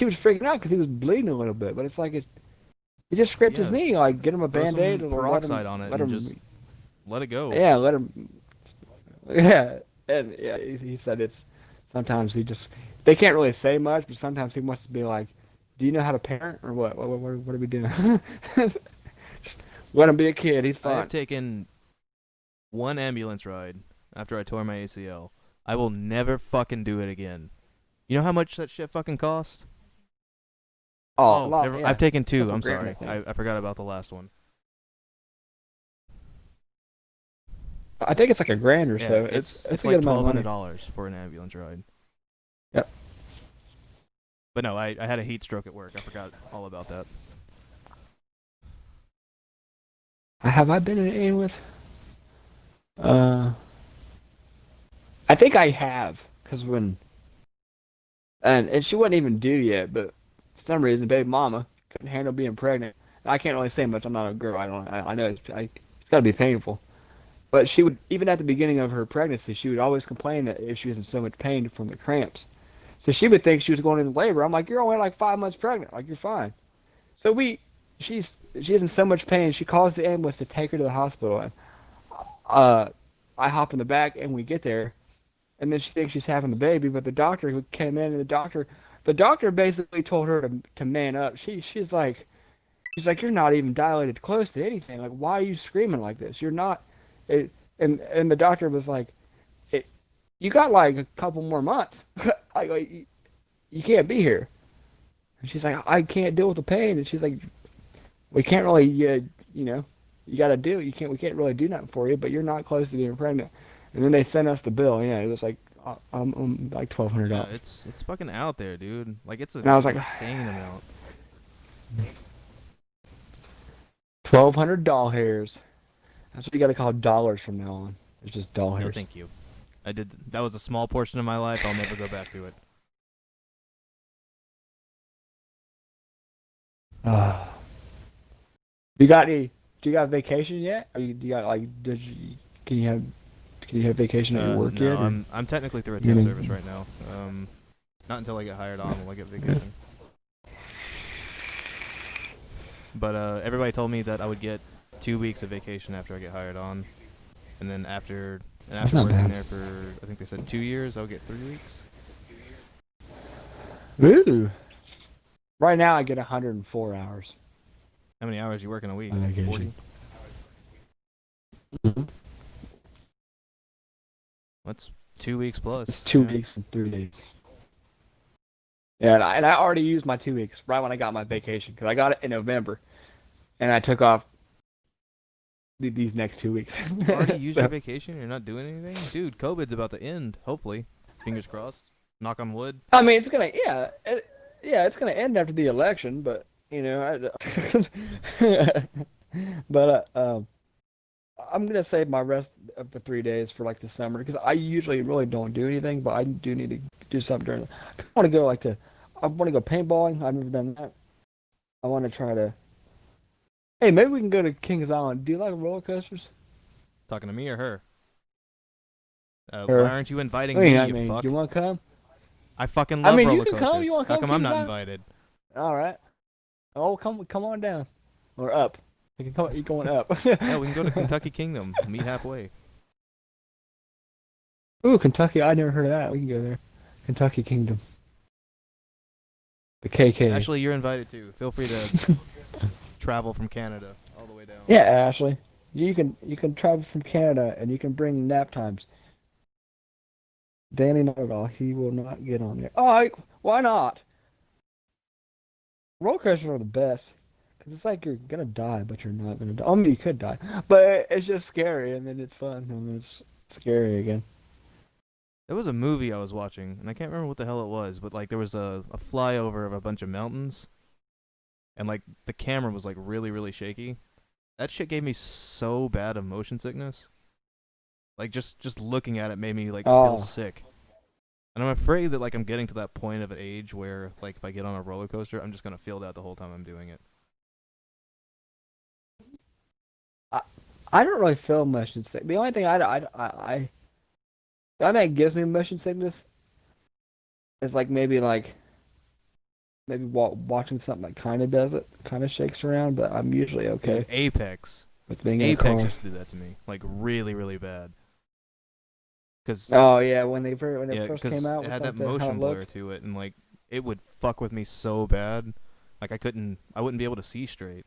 S1: was freaking out because he was bleeding a little bit, but it's like he just scraped his knee. Like, get him a
S2: Throw
S1: Band-Aid
S2: some
S1: and
S2: peroxide on it
S1: let
S2: and
S1: him,
S2: just let it go.
S1: yeah, let him, yeah." And yeah, he said it's sometimes they can't really say much, but sometimes he wants to be like, "Do you know how to parent or what? What are we doing?" Let him be a kid. He's
S2: I have
S1: fine.
S2: taken one ambulance ride after I tore my ACL. I will never fucking do it again. You know how much that shit fucking cost?
S1: Oh, a lot,
S2: I've taken two.
S1: Couple
S2: I'm
S1: grand,
S2: sorry.
S1: I think.
S2: I forgot about the last one.
S1: I think it's like $1,000 or
S2: Yeah,
S1: so.
S2: it's
S1: a
S2: like
S1: good amount of money.
S2: $1,200 for an ambulance ride.
S1: Yep.
S2: But no, I had a heat stroke at work. I forgot all about that.
S1: Have I been in an ambulance? I think I have, because and she wasn't even due yet, but for some reason, baby mama couldn't handle being pregnant. I can't really say much. I'm not a girl. I know it's got to be painful. But she would, even at the beginning of her pregnancy, she would always complain that if she was in so much pain from the cramps. So she would think she was going into labor. I'm like, you're only like 5 months pregnant. Like, you're fine. So she's in so much pain. She calls the ambulance to take her to the hospital. And, I hop in the back and we get there. And then she thinks she's having the baby, but the doctor who came in and the doctor basically told her to man up. She's like, you're not even dilated close to anything. Like, why are you screaming like this? You're not. It, and the doctor was like, you got like a couple more months. like you can't be here. And she's like, I can't deal with the pain. And she's like, we can't really, you got to do it. We can't really do nothing for you, but you're not close to being pregnant. And then they sent us the bill. Yeah, it was like, like $1,200.
S2: Yeah, it's fucking out there, dude. Like, it's an
S1: And I was like,
S2: insane amount.
S1: 1,200 doll hairs. That's what you got to call dollars from now on. It's just doll
S2: No,
S1: hairs.
S2: thank you. That was a small portion of my life. I'll never go back to it.
S1: You got any? Do you got vacation yet? Or do you got like? Can you have vacation at your work
S2: no,
S1: yet? Or?
S2: I'm technically through a temp service right now. Not until I get hired on will I get vacation. But everybody told me that I would get 2 weeks of vacation after I get hired on, and then after
S1: That's not
S2: working
S1: bad.
S2: there for, I think they said 2 years, I'll get 3 weeks.
S1: Ooh. Right now I get 104 hours.
S2: How many hours you work in a week?
S1: On vacation.
S2: 40.
S1: Mhm.
S2: That's 2 weeks plus.
S1: It's 2
S2: Yeah.
S1: weeks and 3 days. Yeah, and I already used my 2 weeks right when I got my vacation because I got it in November, and I took off these next 2 weeks.
S2: You already used
S1: So-
S2: your vacation? You're not doing anything? Dude, COVID's about to end, hopefully. Fingers crossed. Knock on wood.
S1: I mean, it's gonna end after the election, but but I'm gonna save my rest of the 3 days for like the summer because I usually really don't do anything, but I do need to do something during. I want to go like to. I want to go paintballing. I've never done that. I want to try to. Hey, maybe we can go to Kings Island. Do you like roller coasters?
S2: Talking to me or her? Why
S1: Or
S2: aren't you inviting
S1: I mean,
S2: me,
S1: I
S2: you
S1: mean,
S2: fuck?
S1: you want to come?
S2: I fucking
S1: I
S2: love
S1: mean, you
S2: roller
S1: can come. You
S2: coasters.
S1: want to
S2: How
S1: come
S2: come I'm
S1: Kings
S2: not
S1: Island?
S2: invited?
S1: All right. Oh, come on down, or up. You can come. You going up?
S2: Yeah, we can go to Kentucky Kingdom. Meet halfway.
S1: Ooh, Kentucky. I never heard of that. We can go there. Kentucky Kingdom. The KK.
S2: Actually, you're invited too. Feel free to travel from Canada all the way down.
S1: Yeah, Ashley. You can travel from Canada and you can bring nap times. Danny not at all. He will not get on there. Why not? Roller coasters are the best. Cause it's like you're gonna die, but you're not gonna die. I mean, you could die, but it's just scary, and then it's fun, and then it's scary again.
S2: There was a movie I was watching, and I can't remember what the hell it was, but like there was a flyover of a bunch of mountains, and like the camera was like really really shaky. That shit gave me so bad of motion sickness. Like just looking at it made me like feel
S1: Oh,
S2: sick. And I'm afraid that like I'm getting to that point of an age where like if I get on a roller coaster, I'm just gonna feel that the whole time I'm doing it.
S1: I I don't really feel motion sick. The only thing the only thing that gives me motion sickness is maybe watching something that kind of does it, kind of shakes around, but I'm usually
S2: Dude,
S1: okay
S2: Apex.
S1: with being in a
S2: Apex
S1: car.
S2: used to do that to me, like really really bad. Cause
S1: Oh yeah, when it
S2: yeah,
S1: first came
S2: cause
S1: out
S2: it
S1: with
S2: had
S1: like
S2: that
S1: how it
S2: motion blur
S1: looked.
S2: to it, and like it would fuck with me so bad. Like I wouldn't be able to see straight.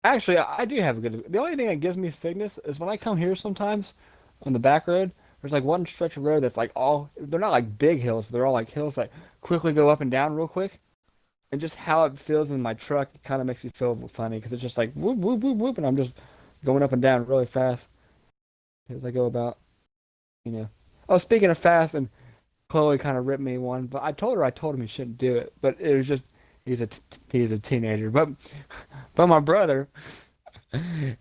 S1: Actually, I do have a good. The only thing that gives me sickness is when I come here sometimes on the back road. There's like one stretch of road that's like all. They're not like big hills, but they're all like hills that quickly go up and down real quick. And just how it feels in my truck, it kind of makes me feel funny because it's just like whoop whoop whoop whoop, and I'm just going up and down really fast as I go about. You know. Oh, speaking of fast, and Chloe kind of ripped me one, but I told him he shouldn't do it, but it was just he's a teenager. But my brother.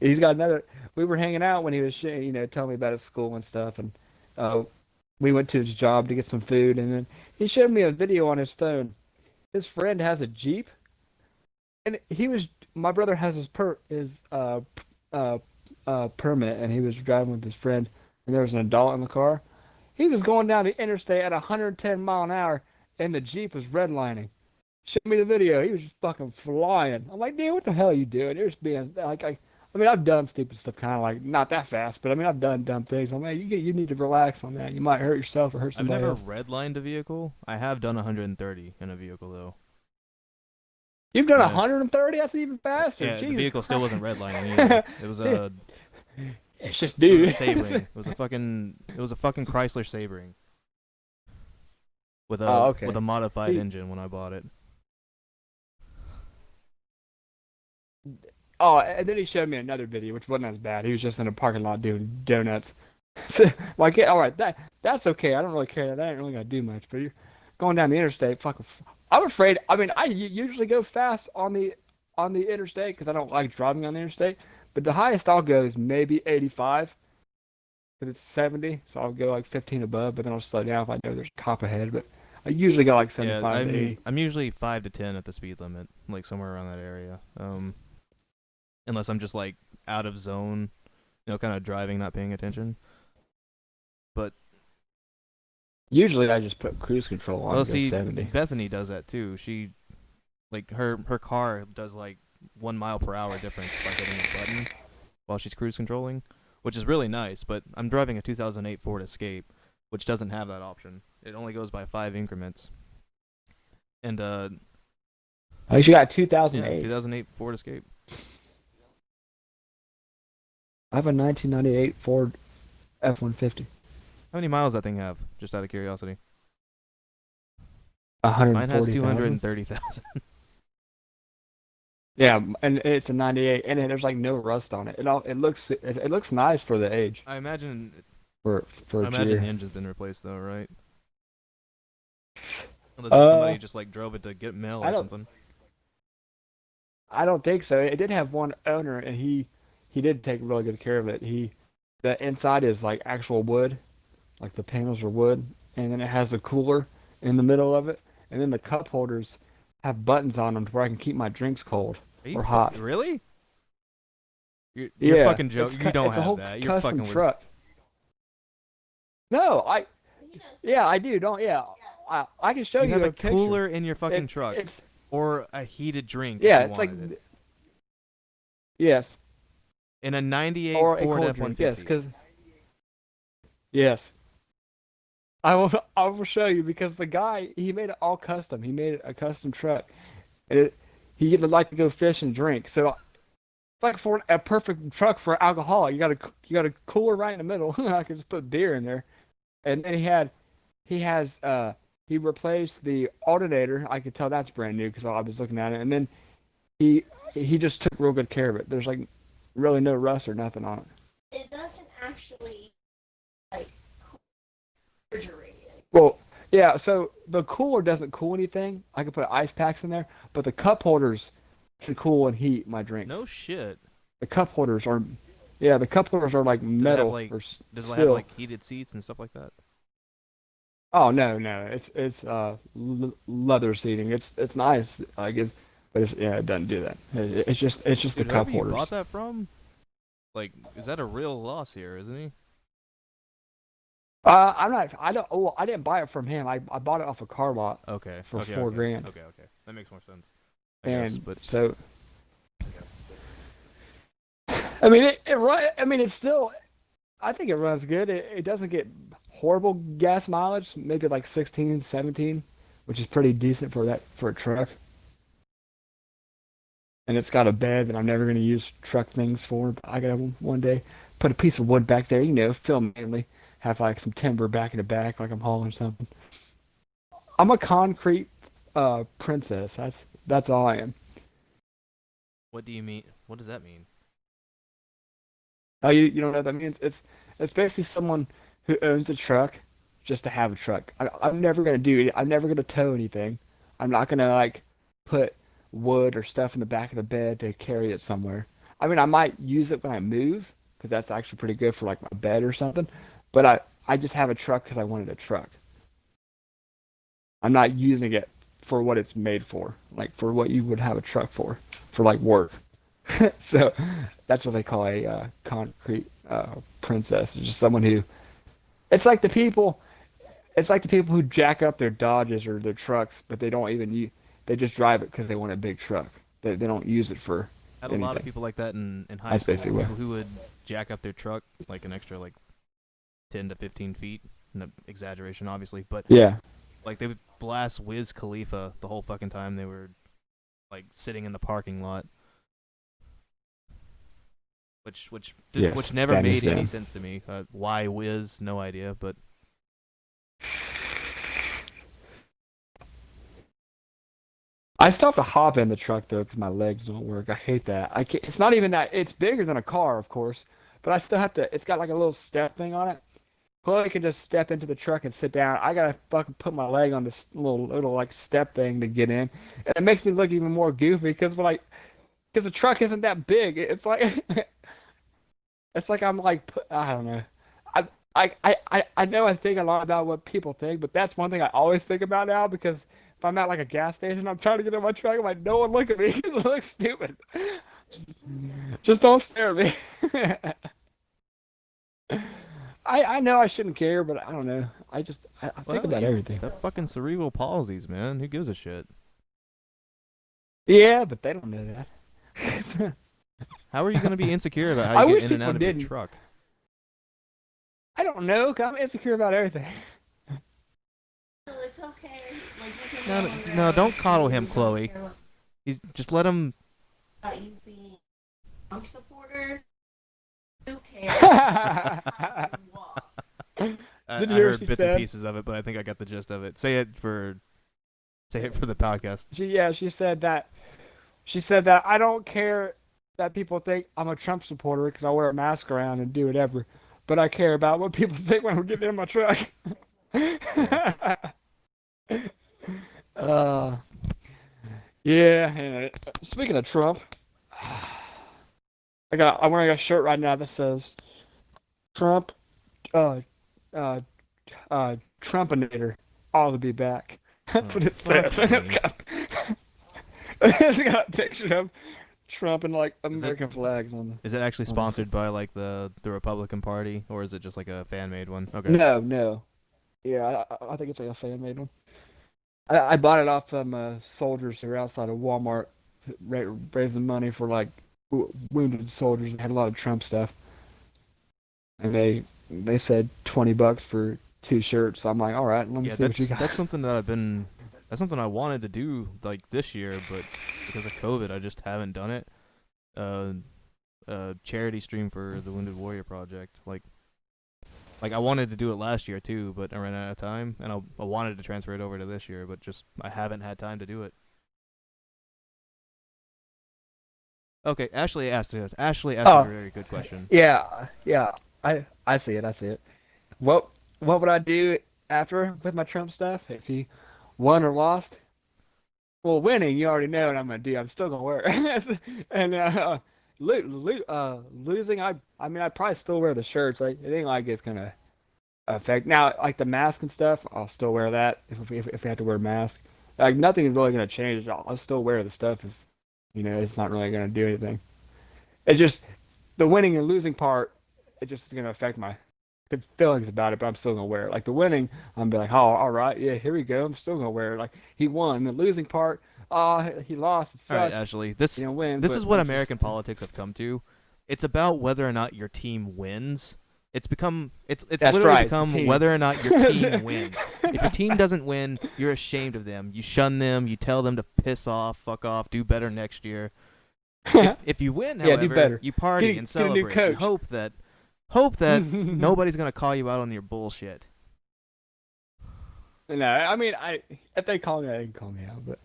S1: He's got another. We were hanging out when he was, telling me about his school and stuff, and uh, we went to his job to get some food, and then he showed me a video on his phone. His friend has a Jeep, and my brother has his permit, and he was driving with his friend, and there was an adult in the car. He was going down the interstate at 110 mile an hour, and the Jeep was redlining. Showed me the video. He was just fucking flying. I'm like, dude, what the hell are you doing? You're just being like, I mean, I've done stupid stuff, kind of like not that fast, but I mean, I've done dumb things. I'm like, you need to relax on that. You might hurt yourself or hurt
S2: I've
S1: somebody
S2: never
S1: else.
S2: redlined a vehicle. I have done 130 in a vehicle though.
S1: You've done
S2: Yeah,
S1: 130. That's even faster.
S2: yeah. The
S1: Jesus
S2: vehicle still
S1: Christ.
S2: wasn't redlining either. It was
S1: See,
S2: a
S1: it's just
S2: it was a
S1: dude.
S2: Sabring. It was a fucking Chrysler Sabring
S1: Oh,
S2: with
S1: okay.
S2: a modified
S1: See,
S2: engine when I bought it.
S1: oh, and then he showed me another video, which wasn't as bad. He was just in a parking lot doing donuts. So, like, yeah, all right, that's okay. I don't really care. That ain't really gonna do much. But you're going down the interstate, fucking. I'm afraid. I mean, usually go fast on the interstate because I don't like driving on the interstate. But the highest I'll go is maybe 85 because it's 70, so I'll go like 15 above. But then I'll slow down if I know there's a cop ahead. But I usually go like
S2: Yeah,
S1: 75 to 80.
S2: I'm usually 5 to 10 at the speed limit, like somewhere around that area. Unless I'm just like out of zone, kind of driving, not paying attention. But
S1: Usually I just put cruise control on
S2: well,
S1: and go
S2: see,
S1: 70.
S2: Bethany does that too. She like her car does like 1 mile per hour difference by hitting a button while she's cruise controlling, which is really nice. But I'm driving a 2008 Ford Escape, which doesn't have that option. It only goes by 5 increments. And
S1: Oh, you got
S2: yeah,
S1: 2008.
S2: 2008 Ford Escape.
S1: I have a 1998 Ford F-150.
S2: How many miles that thing have? Just out of curiosity. Mine has
S1: 140,000.
S2: 230,000.
S1: Yeah, and it's a 98, and there's like no rust on it. It looks nice for the age
S2: I imagine
S1: for
S2: I
S1: its
S2: imagine the
S1: year.
S2: engine's been replaced though, right? Unless
S1: Uh,
S2: somebody just like drove it to get mail
S1: I
S2: or
S1: don't
S2: something.
S1: I don't think so. It did have one owner, and he did take really good care of it. The inside is like actual wood, like the panels are wood, and then it has a cooler in the middle of it, and then the cup holders have buttons on them to where I can keep my drinks cold
S2: Are you
S1: or hot.
S2: really? You're
S1: Yeah,
S2: fucking joking. You don't
S1: it's a
S2: have
S1: whole
S2: that. You're
S1: custom
S2: fucking with.
S1: truck. No,
S3: He does.
S1: yeah, I do. Don't yeah, I can show
S2: You
S1: you
S2: have a
S1: picture.
S2: cooler in your fucking
S1: It,
S2: truck,
S1: it's
S2: or a heated drink if
S1: yeah,
S2: you
S1: it's like
S2: wanted it,
S1: yes,
S2: in a '98
S1: or a
S2: Ford
S1: cold drink. Yes,
S2: F-150.
S1: because yes, I will show you because the guy he made it all custom. He made it a custom truck, and he would like to go fish and drink. So it's like for a perfect truck for alcohol. You got a cooler right in the middle. I can just put beer in there, and then he has he replaced the alternator. I could tell that's brand new because I was looking at it, and then he he just took real good care of it. There's like really no rust or nothing on it.
S3: It doesn't actually like refrigerate it.
S1: Well, yeah. So the cooler doesn't cool anything. I could put ice packs in there, but the cup holders can cool and heat my drinks.
S2: No shit.
S1: The cup holders are, yeah, the cup holders are like
S2: Does it have
S1: metal
S2: like
S1: or
S2: does it have
S1: steel.
S2: like heated seats and stuff like that?
S1: Oh no, it's leather seating. It's nice. Like it, but it's yeah, it doesn't do that. It's just the
S2: Dude,
S1: cup
S2: whoever you
S1: holders.
S2: bought that from, like, is that a real loss here, isn't he?
S1: I'm not. I don't. Oh, I didn't buy it from him. I bought it off a car lot
S2: Okay.
S1: for
S2: okay,
S1: 4 grand.
S2: Okay. That makes more sense. I guess,
S1: And
S2: but
S1: so
S2: I guess.
S1: I mean it run. I mean it's still. I think it runs good. It doesn't get horrible gas mileage. Maybe like 16, 17, which is pretty decent for that for a truck. And it's got a bed that I'm never going to use truck things for. But I got one day put a piece of wood back there. Fill mainly. Have like some timber back in the back, like I'm hauling something. I'm a concrete princess. That's all I am.
S2: What do you mean? What does that mean?
S1: Oh, you don't know what that means? It's basically someone who owns a truck just to have a truck. I'm never gonna do it. I'm never gonna tow anything. I'm not gonna like put wood or stuff in the back of the bed to carry it somewhere. I mean, I might use it when I move because that's actually pretty good for like my bed or something. But I just have a truck because I wanted a truck. I'm not using it for what it's made for, like for what you would have a truck for like work. So that's what they call a concrete princess. It's just someone who. It's like the people. It's like the people who jack up their Dodges or their trucks, but they don't even use. They just drive it because they want a big truck. They don't use it for
S2: Had a lot of
S1: anything.
S2: people like that in high
S1: That's
S2: school.
S1: basically what.
S2: People who would jack up their truck like an extra like 10 to 15 feet. No, exaggeration, obviously, but
S1: Yeah.
S2: like they would blast Wiz Khalifa the whole fucking time they were like sitting in the parking lot,
S1: Yes.
S2: which never
S1: that is
S2: made any
S1: them.
S2: sense to me. Why Wiz? No idea, but
S1: I still have to hop in the truck though because my legs don't work. I hate that. I can't, it's not even that. It's bigger than a car, of course, but I still have to. It's got like a little step thing on it. Chloe can just step into the truck and sit down. I gotta fucking put my leg on this little like step thing to get in, and it makes me look even more goofy because the truck isn't that big. It's like it's like I'm like I don't know. I I know I think a lot about what people think, but that's one thing I always think about now because if I'm at like a gas station, I'm trying to get in my truck. I'm like, no one look at me. It looks stupid. Just don't stare at me. I know I shouldn't care, but I don't know. I think
S2: well,
S1: about everything.
S2: that fucking cerebral palsies, man. Who gives a shit?
S1: Yeah, but they don't know that.
S2: How are you gonna be insecure about how
S1: I
S2: you
S1: wish
S2: get in and
S1: people
S2: out of your
S1: didn't.
S2: truck?
S1: I don't know. 'Cause I'm insecure about everything.
S3: So it's okay. Like you can
S2: No,
S3: go
S2: no,
S3: on
S2: no,
S3: road,
S2: don't coddle
S3: you
S2: him,
S3: don't
S2: Chloe.
S3: care what-
S2: He's just let him.
S3: About you being a Trump supporter. Who cares? Walk.
S2: I
S1: Did you hear what
S2: heard
S1: she
S2: bits and
S1: said?
S2: pieces of it, but I think I got the gist of it. Say it for the podcast.
S1: She said that. She said that I don't care that people think I'm a Trump supporter because I wear a mask around and do whatever, but I care about what people think when I'm getting in my truck. uh, yeah. Anyway, speaking of Trump, I'm wearing a shirt right now that says Trump, uh, uh, Trumpinator ought to be back. That's
S2: Oh,
S1: what it
S2: fuck
S1: says. And
S2: me.
S1: it's got a picture of Trump and like
S2: Is it
S1: American flags on
S2: is it actually
S1: the
S2: sponsored by like the Republican Party, or is it just like a fan made one? Okay.
S1: No, no. Yeah, I think it's like a fan made one. I bought it off soldiers who were outside of Walmart raising money for like wounded soldiers that had a lot of Trump stuff. And they said $20 for two shirts. So I'm like, all right, let me
S2: Yeah,
S1: see what you
S2: that's
S1: got.
S2: something that's something I wanted to do like this year, but because of COVID, I just haven't done it. Uh, charity stream for the Wounded Warrior Project. Like I wanted to do it last year too, but I ran out of time, and I wanted to transfer it over to this year, but just I haven't had time to do it. Okay, Ashley asked a
S1: Oh,
S2: very good question.
S1: yeah, yeah. I see it. I see it. What what would I do after with my Trump stuff if he won or lost? Well, winning, you already know what I'm gonna do. I'm still gonna wear it. And losing, I mean, I probably still wear the shirts. Like it ain't like it's gonna affect. Now, like the mask and stuff, I'll still wear that if we have to wear a mask. Like nothing is really gonna change. I'll still wear the stuff if it's not really gonna do anything. It's just the winning and losing part. It just is gonna affect my good feelings about it, but I'm still gonna wear it. Like the winning, I'm be like, oh, all right, yeah, here we go. I'm still gonna wear it. Like he won. The losing part, oh, he lost. It
S2: All right,
S1: sucks.
S2: Ashley, this
S1: Win,
S2: this is
S1: but
S2: what
S1: I'm just
S2: American politics have come to. It's about whether or not your team wins. It's
S1: that's
S2: literally
S1: right. It's the
S2: become
S1: team.
S2: whether or not your team wins. If your team doesn't win, you're ashamed of them. You shun them. You tell them to piss off, fuck off, do better next year. If you win,
S1: Yeah, do
S2: however,
S1: better.
S2: you party and
S1: Get a new
S2: celebrate and
S1: coach.
S2: hope that nobody's gonna call you out on your bullshit.
S1: No, I mean, if they call me, they can call me out. But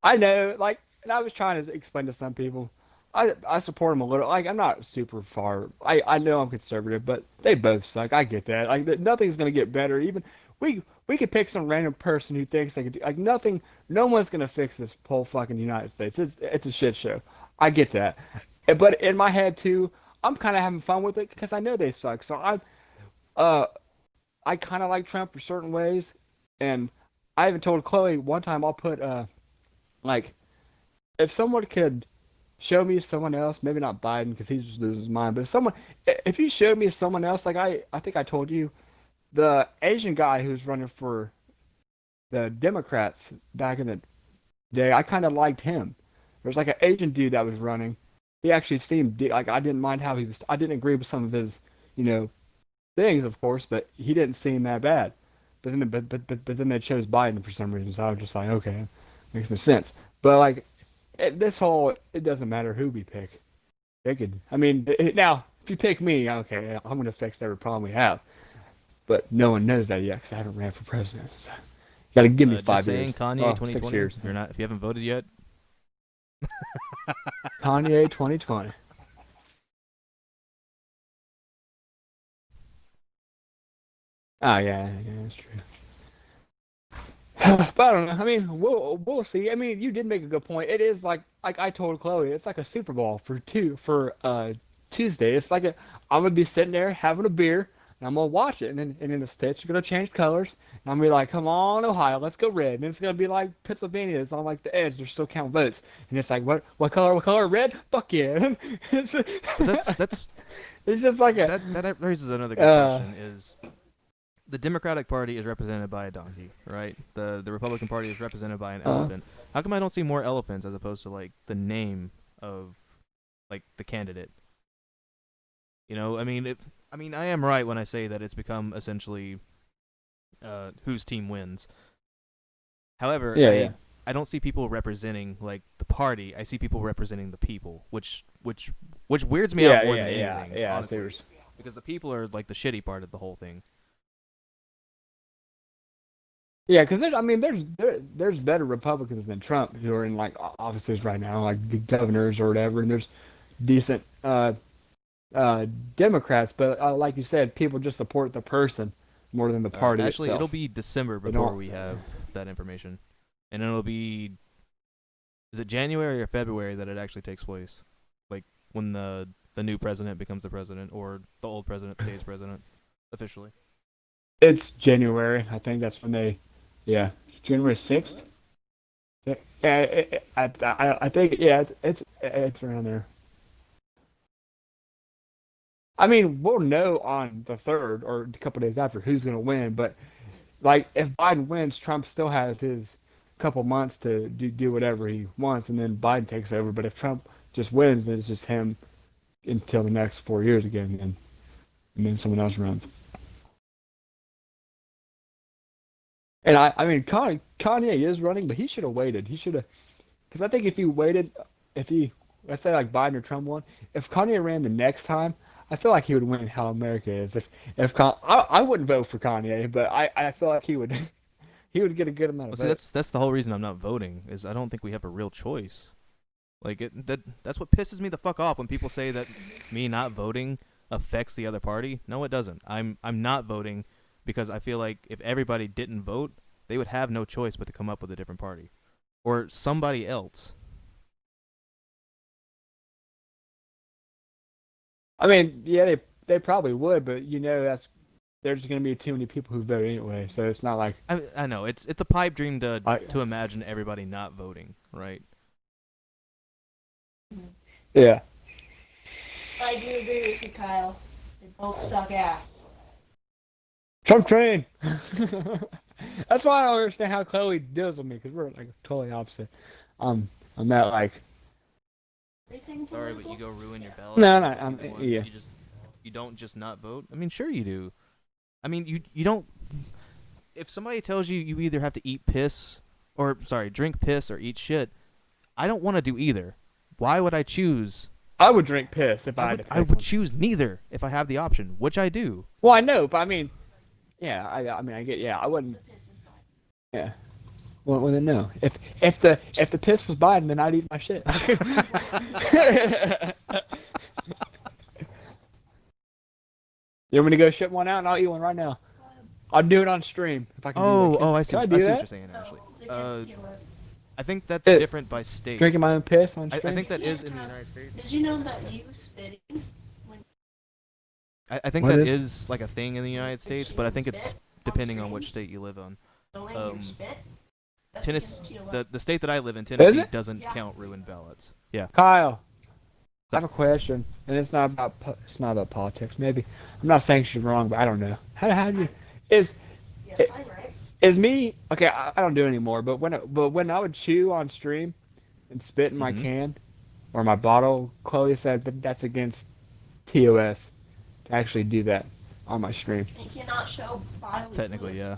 S1: I know, like, and I was trying to explain to some people, I support them a little. Like, I'm not super far. I know I'm conservative, but they both suck. I get that. Like, nothing's gonna get better. Even we could pick some random person who thinks they could do like nothing. No one's gonna fix this whole fucking United States. It's a shit show. I get that, but in my head too, I'm kind of having fun with it because I know they suck. So uh I kind of like Trump for certain ways, and I even told Chloe one time I'll put like if someone could show me someone else, maybe not Biden because he's just losing his mind, but if if you showed me someone else, like I think I told you the Asian guy who's running for the Democrats back in the day, I kind of liked him. There's like an Asian dude that was running. He actually seemed like I didn't mind how he was. I didn't agree with some of his, you know, things, of course, but he didn't seem that bad. But then they chose Biden for some reason, so I was just like, okay, makes no sense. But like this whole, it doesn't matter who we pick. They could, I mean, now if you pick me, okay, I'm gonna fix every problem we have. But no one knows that yet because I haven't ran for president. So you gotta give me
S2: Just
S1: 5 years.
S2: saying, Kanye
S1: Oh, 6
S2: 2020.
S1: years.
S2: You're not if you haven't voted yet.
S1: Kanye 2020. Oh yeah, that's true. But I don't know. I mean, we'll see. I mean, you did make a good point. It is like I told Chloe, it's like a Super Bowl for Tuesday. It's like I'm gonna be sitting there having a beer and I'm gonna watch it, and then the states are gonna change colors, and I'm gonna be like, come on, Ohio, let's go red. And it's gonna be like Pennsylvania is on like the edge. They're still counting votes, and it's like what color? What color? Red? Fuck yeah! it's,
S2: But that's
S1: it's just like a
S2: that raises another good
S1: uh
S2: question: is the Democratic Party is represented by a donkey, right? The Republican Party is represented by an
S1: uh
S2: elephant. How come I don't see more elephants as opposed to like the name of like the candidate? You know, I mean I am right when I say that it's become essentially whose team wins. However,
S1: yeah, yeah.
S2: I don't see people representing like the party. I see people representing the people, which weirds me out
S1: Yeah,
S2: more
S1: yeah,
S2: than
S1: yeah,
S2: anything,
S1: yeah. I see
S2: honestly,
S1: what you're
S2: because the people are like the shitty part of the whole thing.
S1: Yeah, because there's better Republicans than Trump who are in like offices right now, like the governors or whatever, and there's decent uh Democrats, but like you said, people just support the person more than the
S2: All right,
S1: party
S2: actually, it'll
S1: itself.
S2: be December
S1: They
S2: before
S1: don't.
S2: we have that information, and it'll be is it January or February that it actually takes place, like when the new president becomes the president or the old president stays president. officially?
S1: It's January. I think that's when they, yeah, January 6th. Yeah, I think yeah, it's around there. I mean, we'll know on the third or a couple days after who's going to win. But like, if Biden wins, Trump still has his couple months to do whatever he wants, and then Biden takes over. But if Trump just wins, then it's just him until the next 4 years again, and then someone else runs. And I mean, Kanye is running, but he should have waited. He should have, because I think if he waited, if he, let's say like Biden or Trump won, if Kanye ran the next time, I feel like he would win how America is. I wouldn't vote for Kanye, but I feel like he would he would get a good amount
S2: Well,
S1: of
S2: see,
S1: votes.
S2: that's the whole reason I'm not voting. Is I don't think we have a real choice. Like that's what pisses me the fuck off when people say that me not voting affects the other party. No, it doesn't. I'm not voting because I feel like if everybody didn't vote, they would have no choice but to come up with a different party or somebody else.
S1: I mean, yeah, they probably would, but there's going to be too many people who vote anyway, so it's not like
S2: I know it's a pipe dream to
S1: I,
S2: imagine everybody not voting, right?
S1: yeah.
S3: I do agree with you, Kyle. They both suck ass.
S1: Trump train. That's why I don't understand how Chloe deals with me because we're like totally opposite. I'm not like
S3: Everything
S2: Sorry, but
S3: political?
S2: you go ruin your ballot.
S1: no, no, yeah.
S2: You don't just not vote. I mean, sure you do. I mean, you don't. If somebody tells you you either have to eat piss or drink piss or eat shit, I don't want to do either. Why would I choose?
S1: I would drink piss if I had to pick
S2: I would
S1: one.
S2: choose neither if I have the option, which I do.
S1: Well, I know, but I mean, yeah, I mean, I get, yeah, I wouldn't,
S3: The piss is fine.
S1: yeah. Well, then no. If the piss was Biden, then I'd eat my shit. You want me to go ship one out, and I'll eat one right now. I'll do it on stream if I can. do that.
S2: I see.
S1: Can I
S2: I
S1: do
S2: see what
S1: that?
S2: you're saying, Ashley.
S3: It's against your-
S2: I think that's
S1: It-
S2: different by state.
S1: Drinking my own piss on
S2: I
S1: stream.
S2: think that is in the United States.
S3: Did you know that you spitting
S2: I think
S1: What
S2: that
S1: is-
S2: is like a thing in the United States, but I think it's depending on which state you live on.
S3: showing your
S2: Um,
S3: spit? That's
S2: Tennessee,
S3: against your
S2: the state that I live in, Tennessee,
S1: it?
S2: doesn't
S3: Yeah.
S2: count ruined ballots. Yeah.
S1: Kyle, I have a question, and it's not about politics. Maybe I'm not saying she's wrong, but I don't know. How do you is
S3: Yes,
S1: it-
S3: I'm right.
S1: is me okay? I don't do it anymore, but when I would chew on stream and spit in my
S2: Mhm.
S1: can or my bottle, Chloe said that that's against TOS to actually do that on my stream.
S3: You cannot show bodily
S2: Technically,
S3: fluids.
S2: yeah.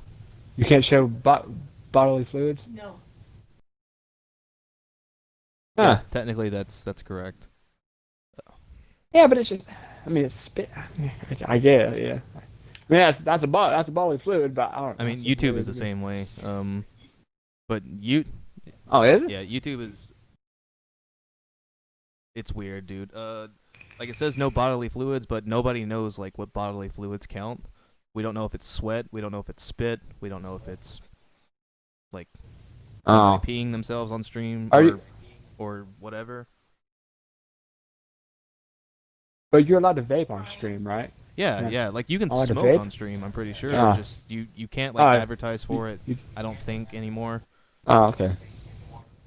S1: You can't show bodily fluids.
S3: No.
S1: Huh.
S2: Technically, that's correct.
S1: Yeah, but it's just, I mean, it's spit. I get it, yeah. I mean, that's a bodily fluid, but I don't.
S2: I mean,
S1: that's
S2: YouTube
S1: really
S2: is the
S1: good.
S2: same way. But
S1: Oh, is it?
S2: yeah, YouTube is. It's weird, dude. Like it says no bodily fluids, but nobody knows like what bodily fluids count. We don't know if it's sweat. We don't know if it's spit. We don't know if it's like
S1: Oh,
S2: peeing themselves on stream
S1: Are
S2: or
S1: you-
S2: or whatever.
S1: but you're allowed to vape on stream, right?
S2: Yeah,
S1: Yeah.
S2: yeah. Like you can
S1: Oh, the
S2: smoke
S1: vape?
S2: on stream. I'm pretty sure.
S1: Ah.
S2: It's just you can't like
S1: Ah,
S2: advertise for it.
S1: you-
S2: I don't think anymore.
S1: Oh, okay.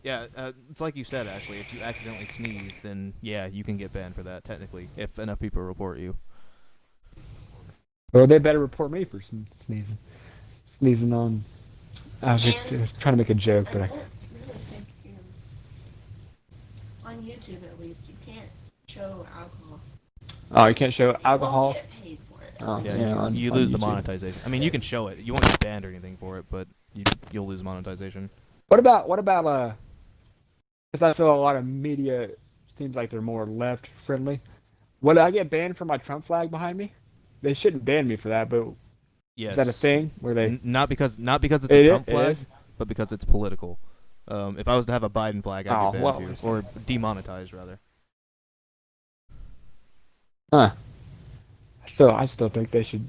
S2: Yeah, it's like you said, Ashley. If you accidentally sneeze, then yeah, you can get banned for that technically if enough people report you.
S1: Well, they better report me for sneezing. Sneezing on. I was just, trying to make a joke, but
S3: I
S1: I.
S3: don't really think on YouTube at least you can't show alcohol.
S1: Oh, you can't show
S3: You
S1: alcohol.
S3: won't get paid for it.
S1: Oh,
S2: Yeah,
S1: yeah.
S2: you
S1: on
S2: lose the
S1: YouTube.
S2: monetization. I mean, you can show it. You won't get banned or anything for it, but you'll lose monetization.
S1: What about because I feel a lot of media seems like they're more left friendly. Would I get banned for my Trump flag behind me? They shouldn't ban me for that, but
S2: Yes.
S1: is that a thing where they?
S2: Not because it's
S1: It
S2: a
S1: is-
S2: Trump
S1: it
S2: flag,
S1: is?
S2: but because it's political. If I was to have a Biden flag, I'd
S1: Oh,
S2: get banned
S1: well.
S2: too, or demonetized rather.
S1: Huh. I still think they should.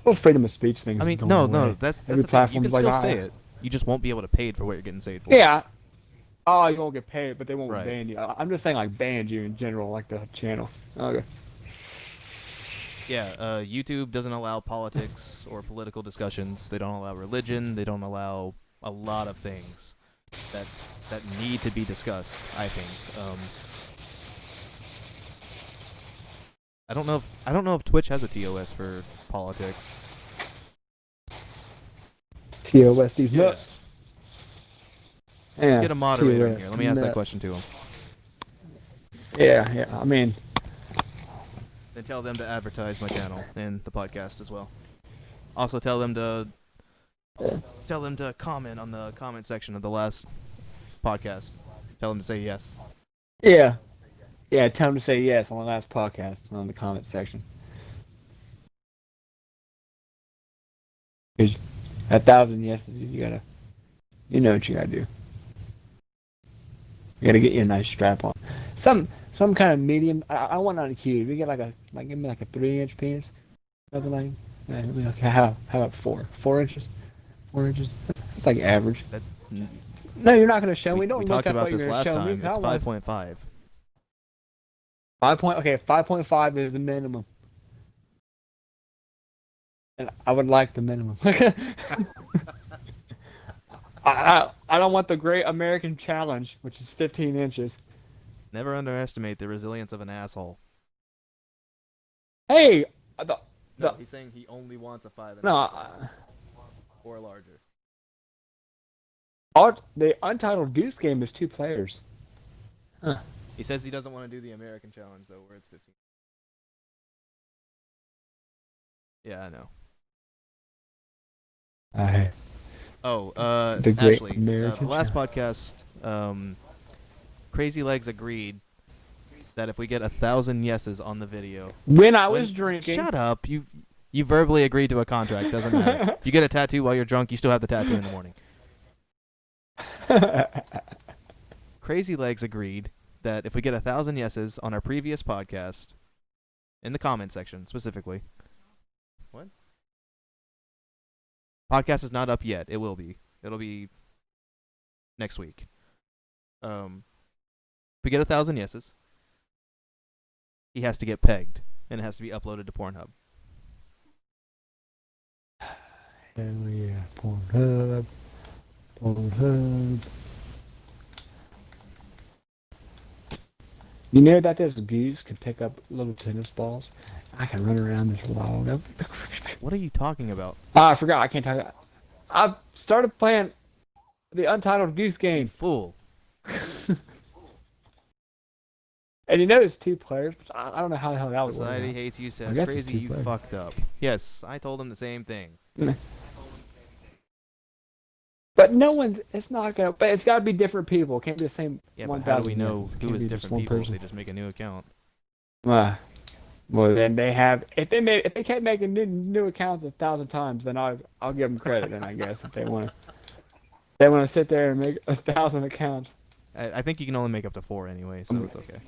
S1: Well, freedom of speech thing.
S2: I mean,
S1: going
S2: no,
S1: away.
S2: that's
S1: Every
S2: the thing. You can
S1: platform's like,
S2: still
S1: "Ah."
S2: say it. You just won't be able to paid for what you're getting paid for.
S1: Yeah. Oh, you won't get paid, but they won't
S2: Right.
S1: ban you. I'm just saying, like, ban you in general, like the channel. Okay.
S2: Yeah, YouTube doesn't allow politics or political discussions. They don't allow religion. They don't allow a lot of things that need to be discussed. I think. I don't know if Twitch has a TOS for politics.
S1: TOSD's nuts. Yeah,
S2: Get a moderator in
S1: TOS
S2: here. Let me ask that
S1: nuts.
S2: question to him.
S1: Yeah. I mean,
S2: Then tell them to advertise my channel and the podcast as well. Also tell them to comment on the comment section of the last podcast. Tell them to say yes.
S1: yeah. Tell them to say yes on the last podcast on the comment section. 'Cause 1,000 yeses, you know what you gotta do. You gotta get you a nice strap on. Some kind of medium. I want on a huge. We get give me like a 3-inch penis, something like. Okay, how about 4 inches? 4 inches. That's like average. No, you're not gonna show me. Don't
S2: we
S1: look
S2: talked
S1: up
S2: about
S1: what you're
S2: this
S1: gonna
S2: last
S1: show
S2: time.
S1: me.
S2: It's
S1: I want
S2: 5.5.
S1: 5.5 is the minimum. And I would like the minimum. I don't want the Great American Challenge, which is 15 inches.
S2: Never underestimate the resilience of an asshole.
S1: Hey,
S2: No, he's saying he only wants a 5.5
S1: no,
S2: or larger.
S1: the Untitled Goose Game is 2 players. Huh.
S2: He says he doesn't want to do the American challenge though, where it's 15. Yeah, I know. Oh,
S1: The Great
S2: Ashley,
S1: American
S2: the last podcast, Crazy Legs agreed that if we get 1,000 yeses on the video,
S1: When I was drinking.
S2: Shut up! You verbally agreed to a contract. Doesn't matter. If you get a tattoo while you're drunk, you still have the tattoo in the morning. Crazy Legs agreed that if we get 1,000 yeses on our previous podcast, in the comment section specifically. What? Podcast is not up yet. It will be. It'll be next week. If we get 1,000 yeses, he has to get pegged, and it has to be uploaded to Pornhub.
S1: Hell yeah, Pornhub. You know that this goose can pick up little tennis balls? I can run around this log.
S2: What are you talking about?
S1: I forgot. I can't talk. I started playing the Untitled Goose Game.
S2: Fool.
S1: And you know it's 2 players. But I don't know how the hell that was.
S2: Society hates you,
S1: I
S2: says
S1: guess it's
S2: Crazy,
S1: 2
S2: you
S1: players.
S2: fucked up. Yes, I told him the same thing.
S1: But no one's. It's not gonna. But it's got to be different people. It can't be the same.
S2: Yeah, but how do we
S1: 1,000
S2: know
S1: yeses. It
S2: who
S1: can't
S2: is
S1: be just
S2: different
S1: one
S2: people?
S1: person.
S2: They just make a new account.
S1: Well, then they have. If they kept making new accounts 1,000 times, then I'll give them credit. Then I guess if they want to sit there and make 1,000 accounts.
S2: I think you can only make up to 4 anyway, so it's okay.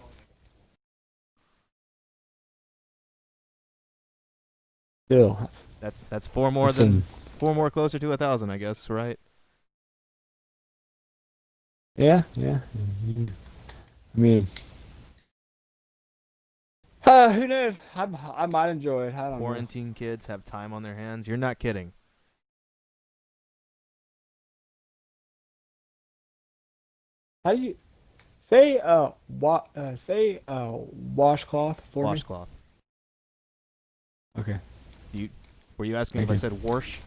S1: Still,
S2: That's 4 more than 4 more closer to 1,000, I guess, right?
S1: Yeah. I mean, who knows? I might enjoy it. I don't know.
S2: Quarantine kids have time on their hands. You're not kidding.
S1: How do you say washcloth for me?
S2: Washcloth.
S1: Okay.
S2: Were you asking
S1: Thank
S2: if
S1: you.
S2: I said warsh?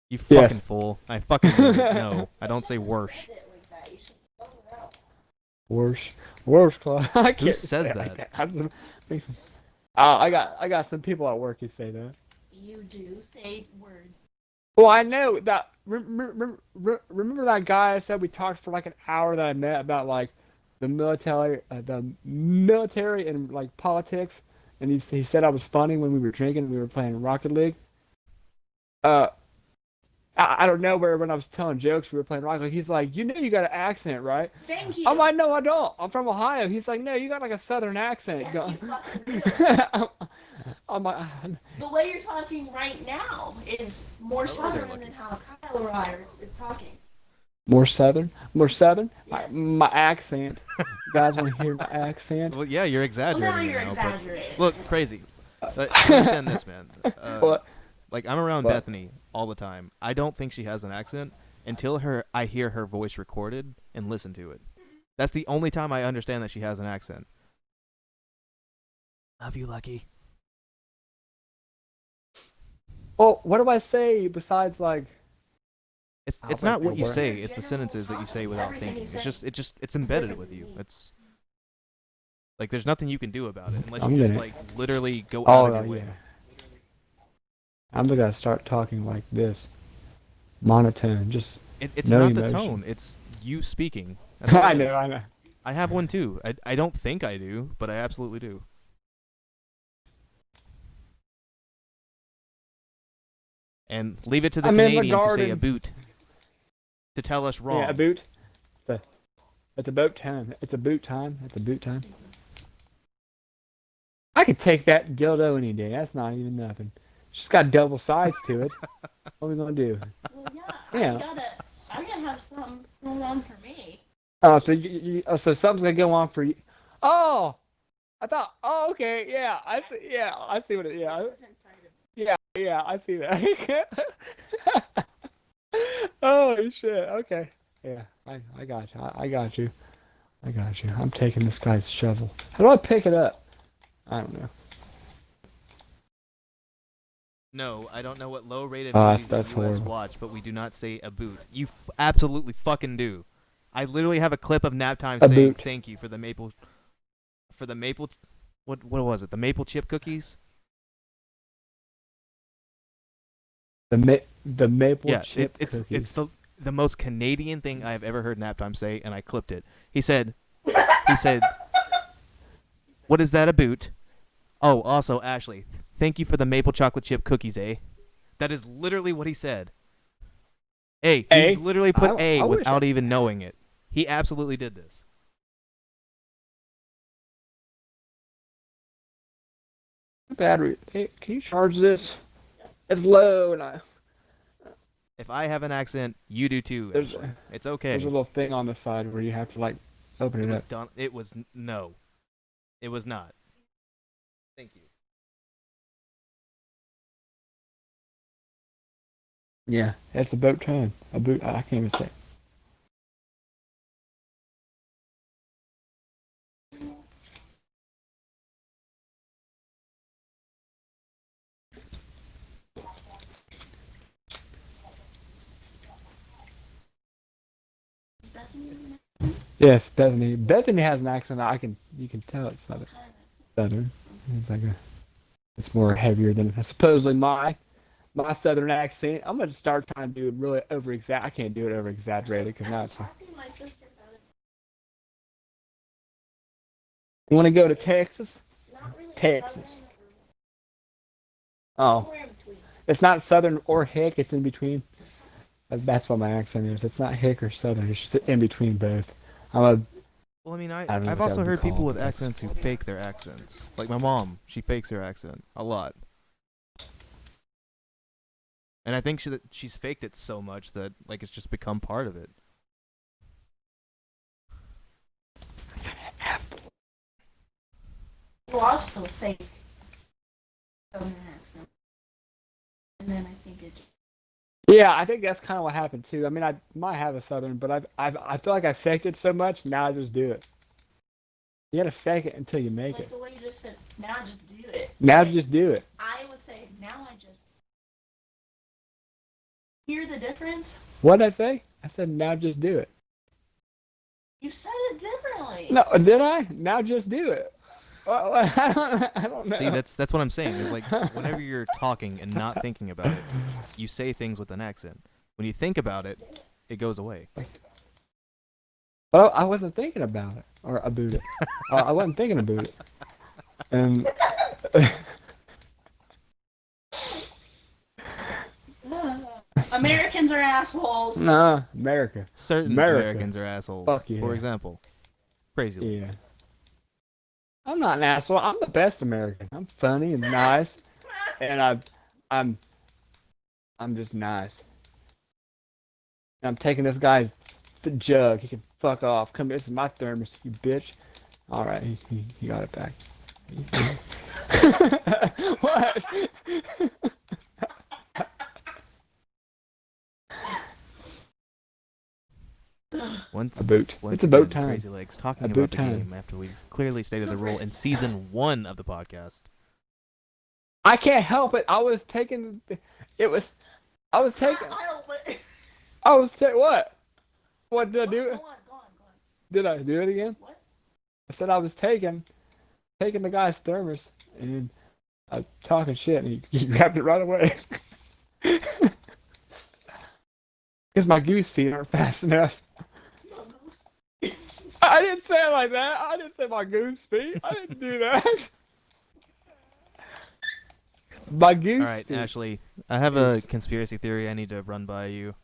S2: You
S1: Yes.
S2: fucking fool. I fucking no. I don't say warsh.
S1: Washcloth. I can't
S2: Who says
S1: say it
S2: that?
S1: like that. I got some people at work who say that.
S3: You do say words.
S1: Well, I know that. Remember that guy I said we talked for like an hour that I met about like the military and like politics, and he said I was funny when we were drinking and we were playing Rocket League. I don't know where when I was telling jokes we were playing Rocket League. He's like, you know, you got an accent, right?
S3: Thank you.
S1: I'm like, no, I don't. I'm from Ohio. He's like, no, you got like a southern accent.
S3: Yes, you fucking do.
S1: I'm like,
S3: The way you're talking right now is more
S2: Oh, they're
S3: southern
S2: lucky.
S3: than how Kyle Ryder is talking.
S1: more southern.
S3: Yes.
S1: My accent. You guys want to hear my accent?
S2: Well, yeah, you're
S3: Well,
S2: exaggerating
S3: now you're
S2: now, but
S3: exaggerating.
S2: look, Crazy. Understand this, man.
S1: What?
S2: Like I'm around
S1: What?
S2: Bethany all the time. I don't think she has an accent until I hear her voice recorded and listen to it. That's the only time I understand that she has an accent. Love you, Lucky.
S1: Well, what do I say besides like?
S2: It's
S1: I'll
S2: not
S1: let
S2: what you
S1: people
S2: say. It's the sentences that you say without thinking. It's embedded with you. It's like there's nothing you can do about it unless
S1: I'm
S2: you just
S1: gonna-
S2: like literally go
S1: Oh
S2: out of your way.
S1: yeah. I'm gonna start talking like this, monotone. Just
S2: It's
S1: no
S2: not the
S1: emotion.
S2: tone. It's you speaking. That's what
S1: I
S2: it
S1: know.
S2: is.
S1: I know.
S2: I have one too. I don't think I do, but I absolutely do. And leave it to the
S1: I'm in the
S2: Canadians who say a
S1: garden.
S2: boot to tell us wrong.
S1: Yeah, a boot. It's a boat time. It's a boot time. It's a boot time. I could take that dildo any day. That's not even nothing. It's just got double sides to it. What are we gonna do?
S3: Well, yeah,
S1: Yeah.
S3: I gotta have something going on for me.
S1: Oh, so something's gonna go on for you. Oh, I thought. Oh, okay. Yeah, I see. Yeah, I see what it. Yeah,
S3: This is inside of
S1: yeah, I see that. Oh shit. Okay. Yeah, I got you. I got you. I got you. I'm taking this guy's shovel. How do I pick it up? I don't know.
S2: No, I don't know what low-rated
S1: Oh,
S2: movies
S1: that's
S2: the US
S1: horrible.
S2: watch, but we do not say a boot. You absolutely fucking do. I literally have a clip of Naptime
S1: A
S2: saying
S1: boot.
S2: thank you for the maple. What was it? The maple chip cookies?
S1: The maple
S2: Yeah,
S1: chip
S2: it's
S1: cookies.
S2: the most Canadian thing I have ever heard Naptime say, and I clipped it. He said, "What is that a boot?" Oh, also Ashley, thank you for the maple chocolate chip cookies, eh? That is literally what he said. He
S1: A?
S2: literally put
S1: I wish
S2: without even knowing it. He absolutely did this.
S1: Battery. Hey, can you charge this? It's low, and
S2: If I have an accent, you do too.
S1: There's-
S2: Ashley. It's okay.
S1: there's a little thing on the side where you have to like open
S2: It
S1: it
S2: was
S1: up.
S2: done. It was no. It was not. Thank you.
S1: Yeah, it's a boat time. A boot. I can't even say. Yes, Bethany. Bethany has an accent. You can tell it's southern. Southern. It's like it's more heavier than supposedly my southern accent. I'm gonna start trying to do it really over exact. I can't do it over exaggerated because now it's.
S3: talking to my sister about it.
S1: You want to go to Texas?
S3: Not really
S1: Texas.
S3: southern,
S1: Oh,
S3: somewhere in between.
S1: it's not southern or hick. It's in between. That's what my accent is. It's not hick or southern. It's just in between both.
S2: Well, I mean,
S1: I don't know
S2: I've
S1: what that
S2: also
S1: would be
S2: heard people
S1: called,
S2: with
S1: but that's-
S2: accents who fake their accents. Like my mom, she fakes her accent a lot. And I think she's faked it so much that like it's just become part of it.
S3: You also fake southern accent. And then I think it's
S1: Yeah, I think that's kind of what happened too. I mean, I might have a southern, but I feel like I faked it so much. Now I just do it. You gotta fake it until you make
S3: like
S1: it.
S3: the way you just said, now just do it.
S1: Now
S3: Like,
S1: just do it.
S3: I would say, now I just hear the difference.
S1: What did I say? I said now just do it.
S3: You said it differently.
S1: No, did I? Now just do it. Well, I don't know.
S2: See, that's what I'm saying. Is like whenever you're talking and not thinking about it, you say things with an accent. When you think about it, it goes away.
S1: Well, I wasn't thinking about it or about it. I wasn't thinking about it. And
S3: Americans are assholes.
S1: nah, America.
S2: Certain
S1: America.
S2: Americans are assholes.
S1: Fuck yeah.
S2: For example, Crazy Legs.
S1: Yeah. I'm not an asshole. I'm the best American. I'm funny and nice, and I'm just nice. And I'm taking this guy's jug. He can fuck off. Come here. This is my thermos, you bitch. All right, he got it back. What?
S2: Once,
S1: A boot.
S2: once
S1: It's a boat
S2: again,
S1: time.
S2: Crazy Legs talking
S1: A
S2: about
S1: boat
S2: the
S1: time.
S2: game after we've clearly stated the rule in season 1 of the podcast.
S1: I can't help it. I was taking. It was. I was taking. I was taking. What? What did I do?
S3: Go on.
S1: Did I do it again?
S3: What?
S1: I said I was taking the guy's thermos and I was talking shit and he grabbed it right away. Because my goose feet aren't fast enough. I didn't say it like that. I didn't say my goose feet. I didn't do that. My goose
S2: All right,
S1: feet.
S2: Ashley, I have a conspiracy theory I need to run by you.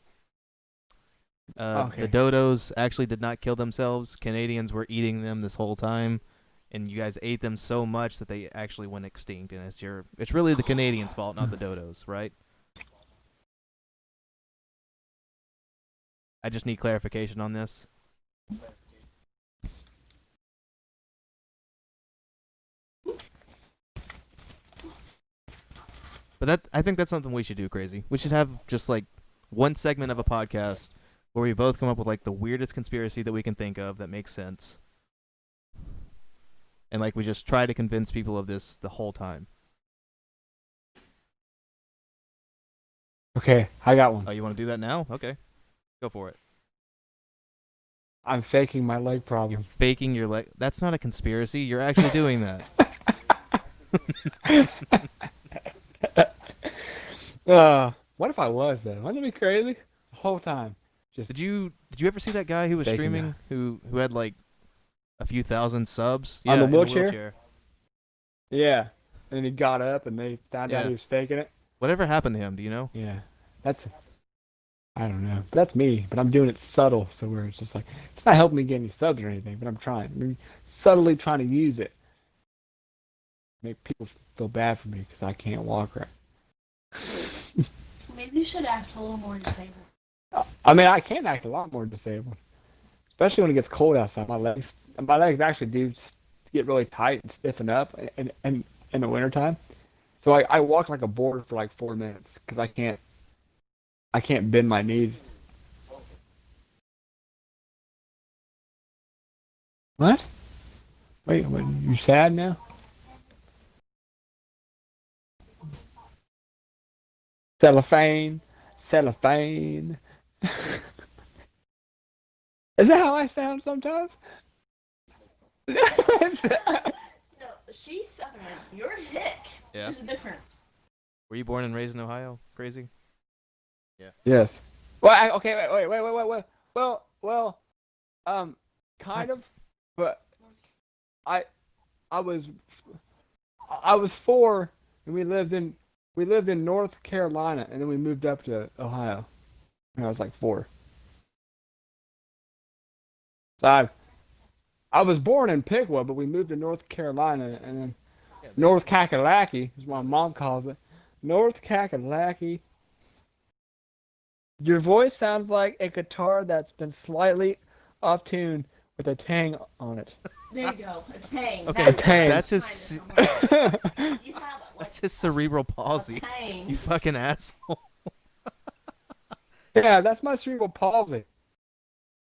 S1: Okay.
S2: The dodos actually did not kill themselves. Canadians were eating them this whole time, and you guys ate them so much that they actually went extinct. And it's really the Canadians' fault, not the dodos, right? I just need clarification on this. But I think that's something we should do, Crazy. We should have just like one segment of a podcast where we both come up with like the weirdest conspiracy that we can think of that makes sense. And like we just try to convince people of this the whole time.
S1: Okay, I got one.
S2: Oh, you want to do that now? Okay. Go for it.
S1: I'm faking my leg problem.
S2: Faking your leg. That's not a conspiracy. You're actually doing that.
S1: What if I was though? Wouldn't it be crazy? The whole time. Just
S2: Did you ever see that guy who was
S1: Faking
S2: streaming who had like a few thousand subs?
S1: On the
S2: in
S1: wheelchair? Yeah. And then he got up and they found out
S2: Yeah.
S1: he was faking it.
S2: Whatever happened to him? Do you know?
S1: Yeah. I don't know. That's me, but I'm doing it subtle, so where it's just like it's not helping me get any subs or anything, but I'm trying. Subtly trying to use it. Make people feel bad for me because I can't walk right.
S3: Maybe you should act a little more disabled.
S1: I mean, I can act a lot more disabled, especially when it gets cold outside. My legs actually do get really tight and stiffen up in the wintertime. So I walk like a board for like 4 minutes because I can't bend my knees. What? Wait, you sad now? Cellophane. Is that how I sound sometimes?
S3: No, she's Southern. You're hick.
S2: Yeah.
S3: There's a difference.
S2: Were you born and raised in Ohio? Crazy.
S1: Yes. Well, okay, wait. Well, kind of, but I was 4 and we lived in North Carolina and then we moved up to Ohio when I was like 4. So I was born in Piqua, but we moved to North Carolina and then North Kakalaki is what my mom calls it. North Kakalaki. Your voice sounds like a guitar that's been slightly off tune with a tang on it.
S3: There you go. A tang.
S2: Okay,
S1: A tang.
S2: that's his
S3: You have like
S2: that's his cerebral
S3: a
S2: palsy.
S3: tang.
S2: You fucking asshole.
S1: Yeah, that's my cerebral palsy.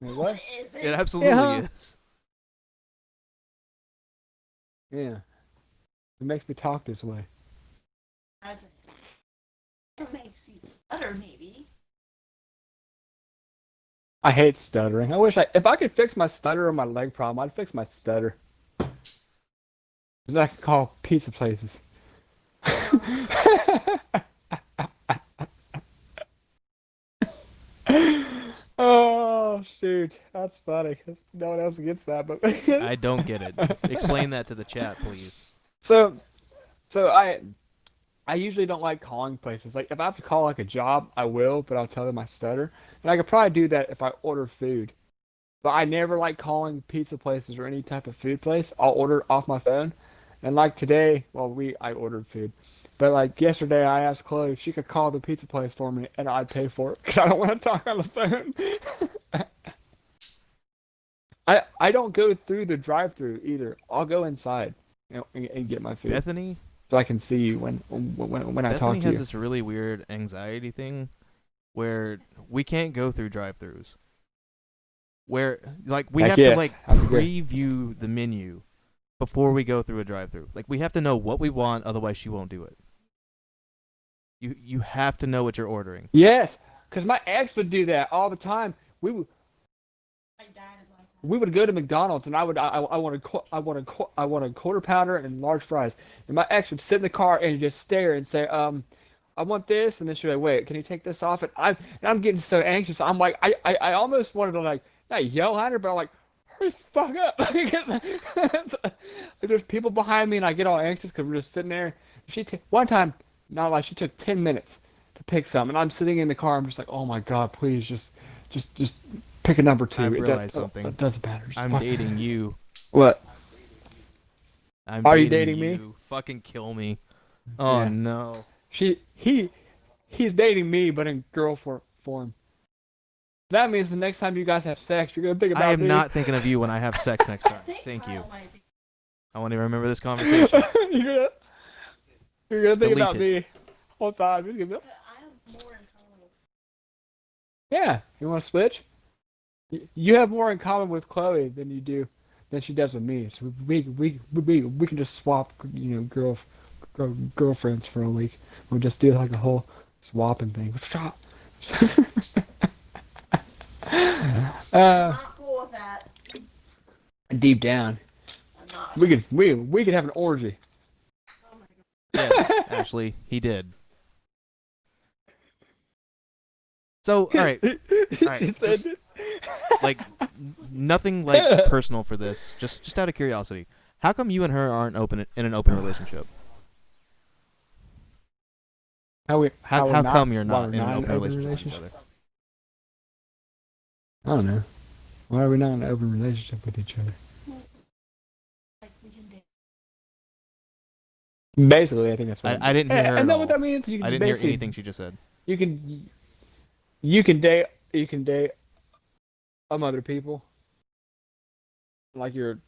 S1: Wait, what?
S3: What is it?
S2: It absolutely
S1: Yeah.
S2: is.
S1: Yeah. It makes me talk this way.
S3: That's it. It makes you stutter, maybe.
S1: I hate stuttering. If I could fix my stutter or my leg problem, I'd fix my stutter. Because I could call pizza places. Oh, shoot. That's funny because no one else gets that. But
S2: I don't get it. Explain that to the chat, please.
S1: So I usually don't like calling places. Like if I have to call like a job, I will, but I'll tell them I stutter. And I could probably do that if I order food. But I never like calling pizza places or any type of food place. I'll order off my phone. And like today, I ordered food. But like yesterday, I asked Chloe if she could call the pizza place for me, and I'd pay for it because I don't want to talk on the phone. I don't go through the drive-through either. I'll go inside. and get my food,
S2: Bethany
S1: so I can see you when I talk
S2: Bethany
S1: to
S2: has
S1: you.
S2: this really weird anxiety thing where we can't go through drive-throughs. Where like we
S1: Heck
S2: have to
S1: yes,
S2: like
S1: that's a good.
S2: preview the menu before we go through a drive-through. Like we have to know what we want, otherwise she won't do it. You have to know what you're ordering.
S1: Yes, because my ex would do that all the time.
S3: My dad is like
S1: We would go to McDonald's and I wanted I wanted quarter pounder and large fries. And my ex would sit in the car and just stare and say, I want this, and then she'd be like, wait, can you take this off? And I'm getting so anxious. I'm like, I almost wanted to like not yell at her, but I'm like, hurry the fuck up. Like, there's people behind me and I get all anxious because we're just sitting there. One time, not like she took 10 minutes to pick some, and I'm sitting in the car. I'm just like, oh my god, please just pick a number two.
S2: I've
S1: It
S2: realized something.
S1: It doesn't matter. Just
S2: I'm
S1: fuck-
S2: dating you.
S1: What?
S2: I'm
S1: Are you
S2: dating
S1: dating me?
S2: you. Fucking kill me. Oh
S1: Yeah.
S2: no.
S1: He's dating me, but in girl form. That means the next time you guys have sex, you're gonna think about
S2: I am
S1: me.
S2: not thinking of you when I have sex next
S3: I
S2: time.
S3: think
S2: Thank you.
S3: Kyle might be.
S2: I want to remember this conversation.
S1: you're gonna you're gonna think
S2: Delete
S1: about
S2: it.
S1: me all the time. You're gonna be like,
S3: But I have more in common with.
S1: yeah, you want to switch? You have more in common with Chloe than she does with me. So we can just swap, girlfriends for a week. We'll just do like a whole swapping thing.
S3: I'm not cool with that.
S1: Deep down,
S3: I'm not.
S1: we could have an orgy.
S3: Oh my god.
S2: Yes, actually, he did. So, all right,
S1: She said
S2: just- like nothing like personal for this. Just out of curiosity, how come you and her aren't in an open relationship?
S1: how
S2: How come you're
S1: why
S2: not
S1: we're
S2: in an
S1: not
S2: open relationship with each other?
S1: I don't know. Why are we not in an open relationship with each other?
S3: Like we can date.
S1: Basically, I think that's what
S2: I didn't hear her
S1: I
S2: at
S1: know
S2: all.
S1: what that means. You can
S2: I
S1: just
S2: didn't hear
S1: basically-
S2: anything she just said.
S1: You can date other people. Like is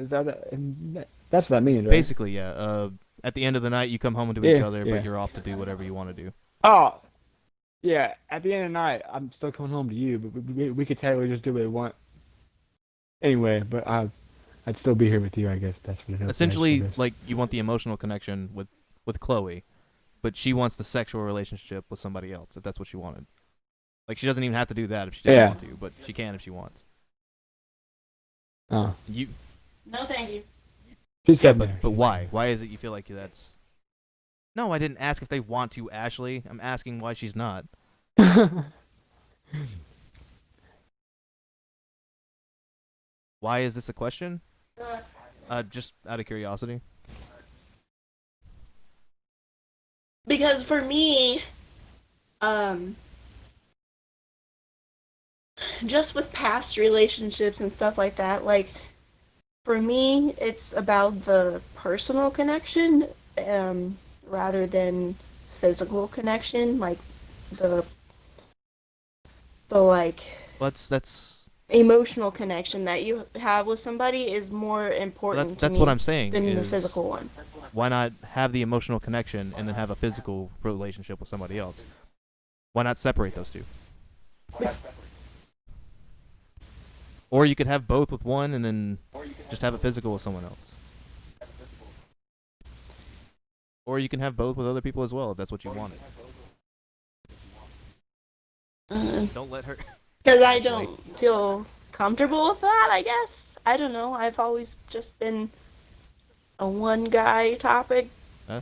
S1: that's what that means, right?
S2: Basically, yeah. At the end of the night, you come home to each
S1: Yeah,
S2: other,
S1: yeah.
S2: but you're off to do whatever you want to do.
S1: Oh, yeah. At the end of the night, I'm still coming home to you, but we could technically just do what we want. Anyway, but I'd still be here with you. I guess that's what it is.
S2: Essentially, like you want the emotional connection with Chloe, but she wants the sexual relationship with somebody else. If that's what she wanted, like she doesn't even have to do that if she doesn't
S1: Yeah.
S2: want to, but she can if she wants.
S1: Oh,
S2: You,
S3: No, thank you.
S1: she
S2: yeah,
S1: said
S2: but why? Why is it you feel like that's? No, I didn't ask if they want to, Ashley. I'm asking why she's not. Why is this a question? Just out of curiosity.
S3: Because for me, just with past relationships and stuff like that, like for me, it's about the personal connection, rather than physical connection. Like the like
S2: That's
S3: emotional connection that you have with somebody is more important to
S2: that's
S3: me
S2: what I'm saying.
S3: than the
S2: is
S3: physical one.
S2: Why not have the emotional connection and then have a physical relationship with somebody else? Why not separate those two? Or you could have both with one and then just have a physical with someone else. Or you can have both with other people as well if that's what you wanted. Don't let her.
S3: Because I don't feel comfortable with that, I guess. I don't know. I've always just been a one guy topic.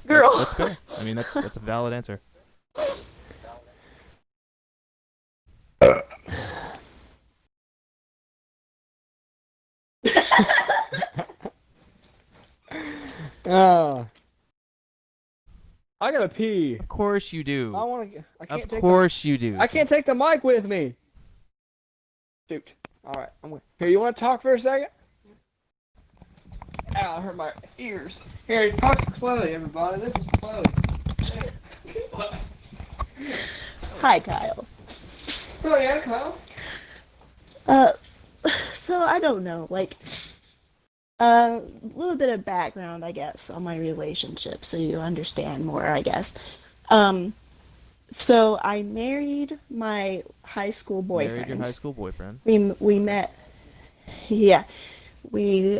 S3: Girl.
S2: That's fair. I mean, that's a valid answer.
S1: Oh, I gotta pee.
S2: Of course you do.
S1: I want to. I can't
S2: Of
S1: take.
S2: course you do.
S1: I can't take the mic with me. Shoot. All right. Here, you want to talk for a second? Ow, I hurt my ears. Here, talk to Chloe, everybody. This is Chloe.
S3: Hi, Kyle.
S1: Oh yeah, Kyle.
S3: So I don't know. Like, A little bit of background, I guess, on my relationship, so you understand more, I guess. Um, so I married my high school
S2: Married your high
S3: boyfriend.
S2: school boyfriend.
S3: We
S2: Okay.
S3: met, yeah. We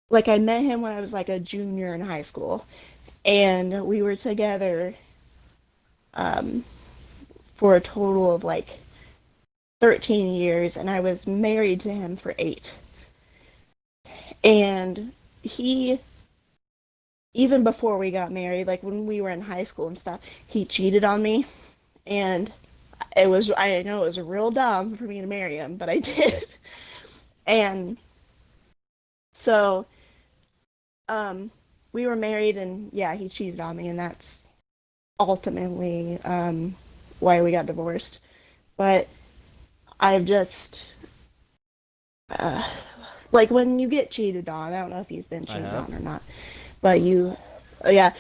S3: like I met him when I was like a junior in high school, and we were together um, for a total of like 13 years, and I was married to him for 8. And he, even before we got married, like when we were in high school and stuff, he cheated on me, and I know it was real dumb for me to marry him, but I did. And so um, we were married, and yeah, he cheated on me, and that's ultimately why we got divorced. But I've just uh, like when you get cheated on. I don't know if you've been
S2: I
S3: cheated
S2: have.
S3: on or not, but yeah,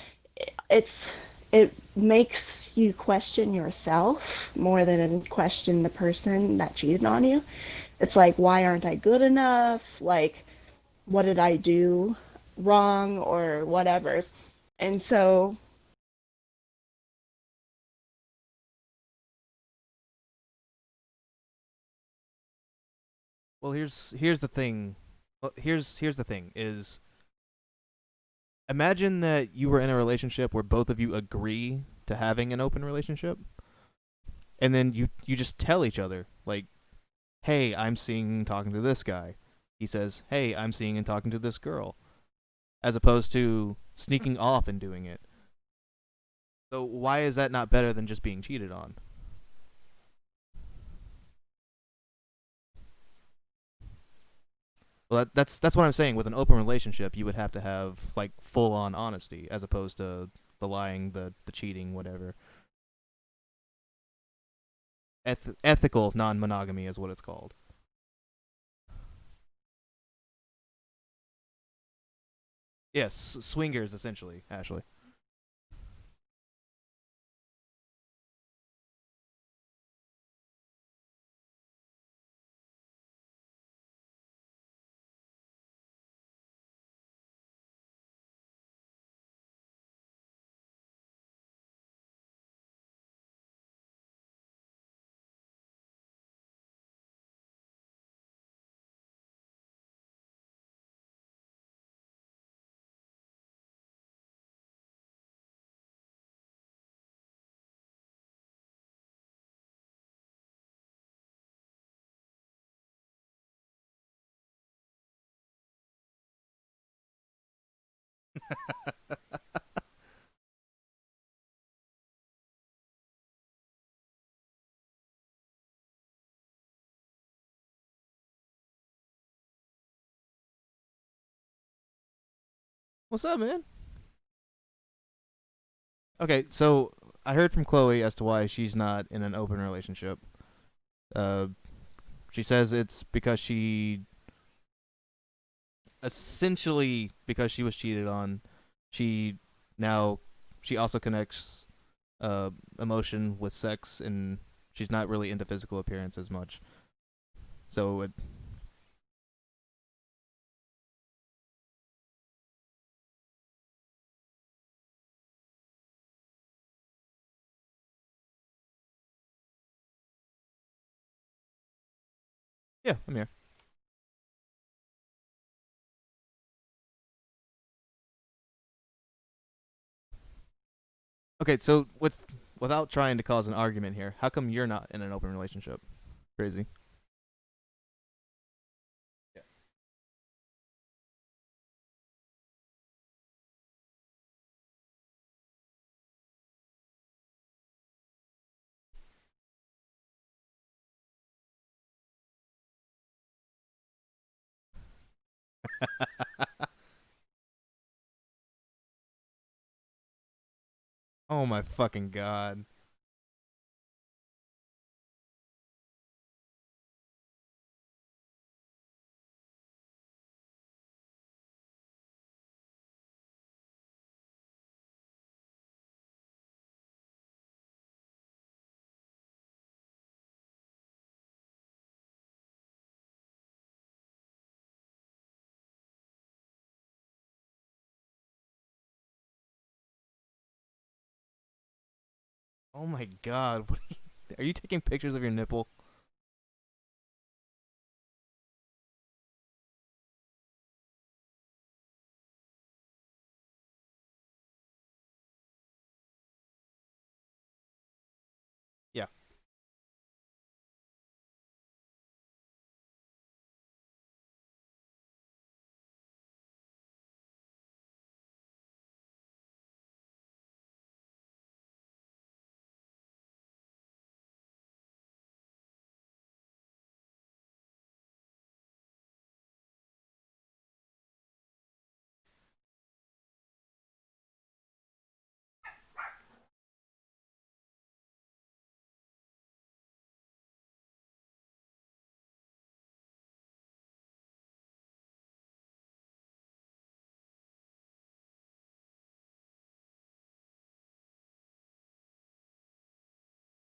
S3: it's it makes you question yourself more than question the person that cheated on you. It's like, why aren't I good enough? Like, what did I do wrong or whatever? And so,
S2: Well, here's the thing. Well, here's the thing is imagine that you were in a relationship where both of you agree to having an open relationship and then you just tell each other like, "Hey, I'm seeing and talking to this guy." He says, "Hey, I'm seeing and talking to this girl." As opposed to sneaking off and doing it. So why is that not better than just being cheated on? Well, that's what I'm saying. With an open relationship, you would have to have like full on honesty, as opposed to the lying, the cheating, whatever. Ethical non monogamy is what it's called. Yes, swingers essentially, Ashley. What's up, man? Okay, so I heard from Chloe as to why she's not in an open relationship. Uh, she says it's because because she was cheated on, she now she also connects emotion with sex, and she's not really into physical appearance as much. So yeah, I'm here. Okay, so without trying to cause an argument here, how come you're not in an open relationship? Crazy. Yeah. Oh my fucking god. Oh my god. Are you taking pictures of your nipple? Yeah.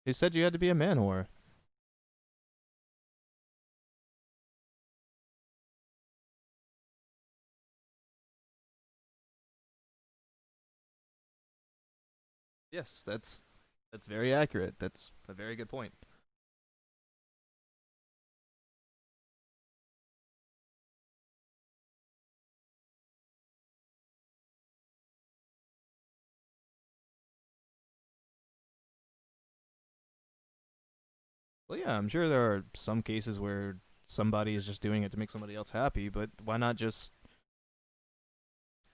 S2: Who said you had to be a man whore? Yes, that's very accurate. That's a very good point. Well, yeah, I'm sure there are some cases where somebody is just doing it to make somebody else happy, but why not just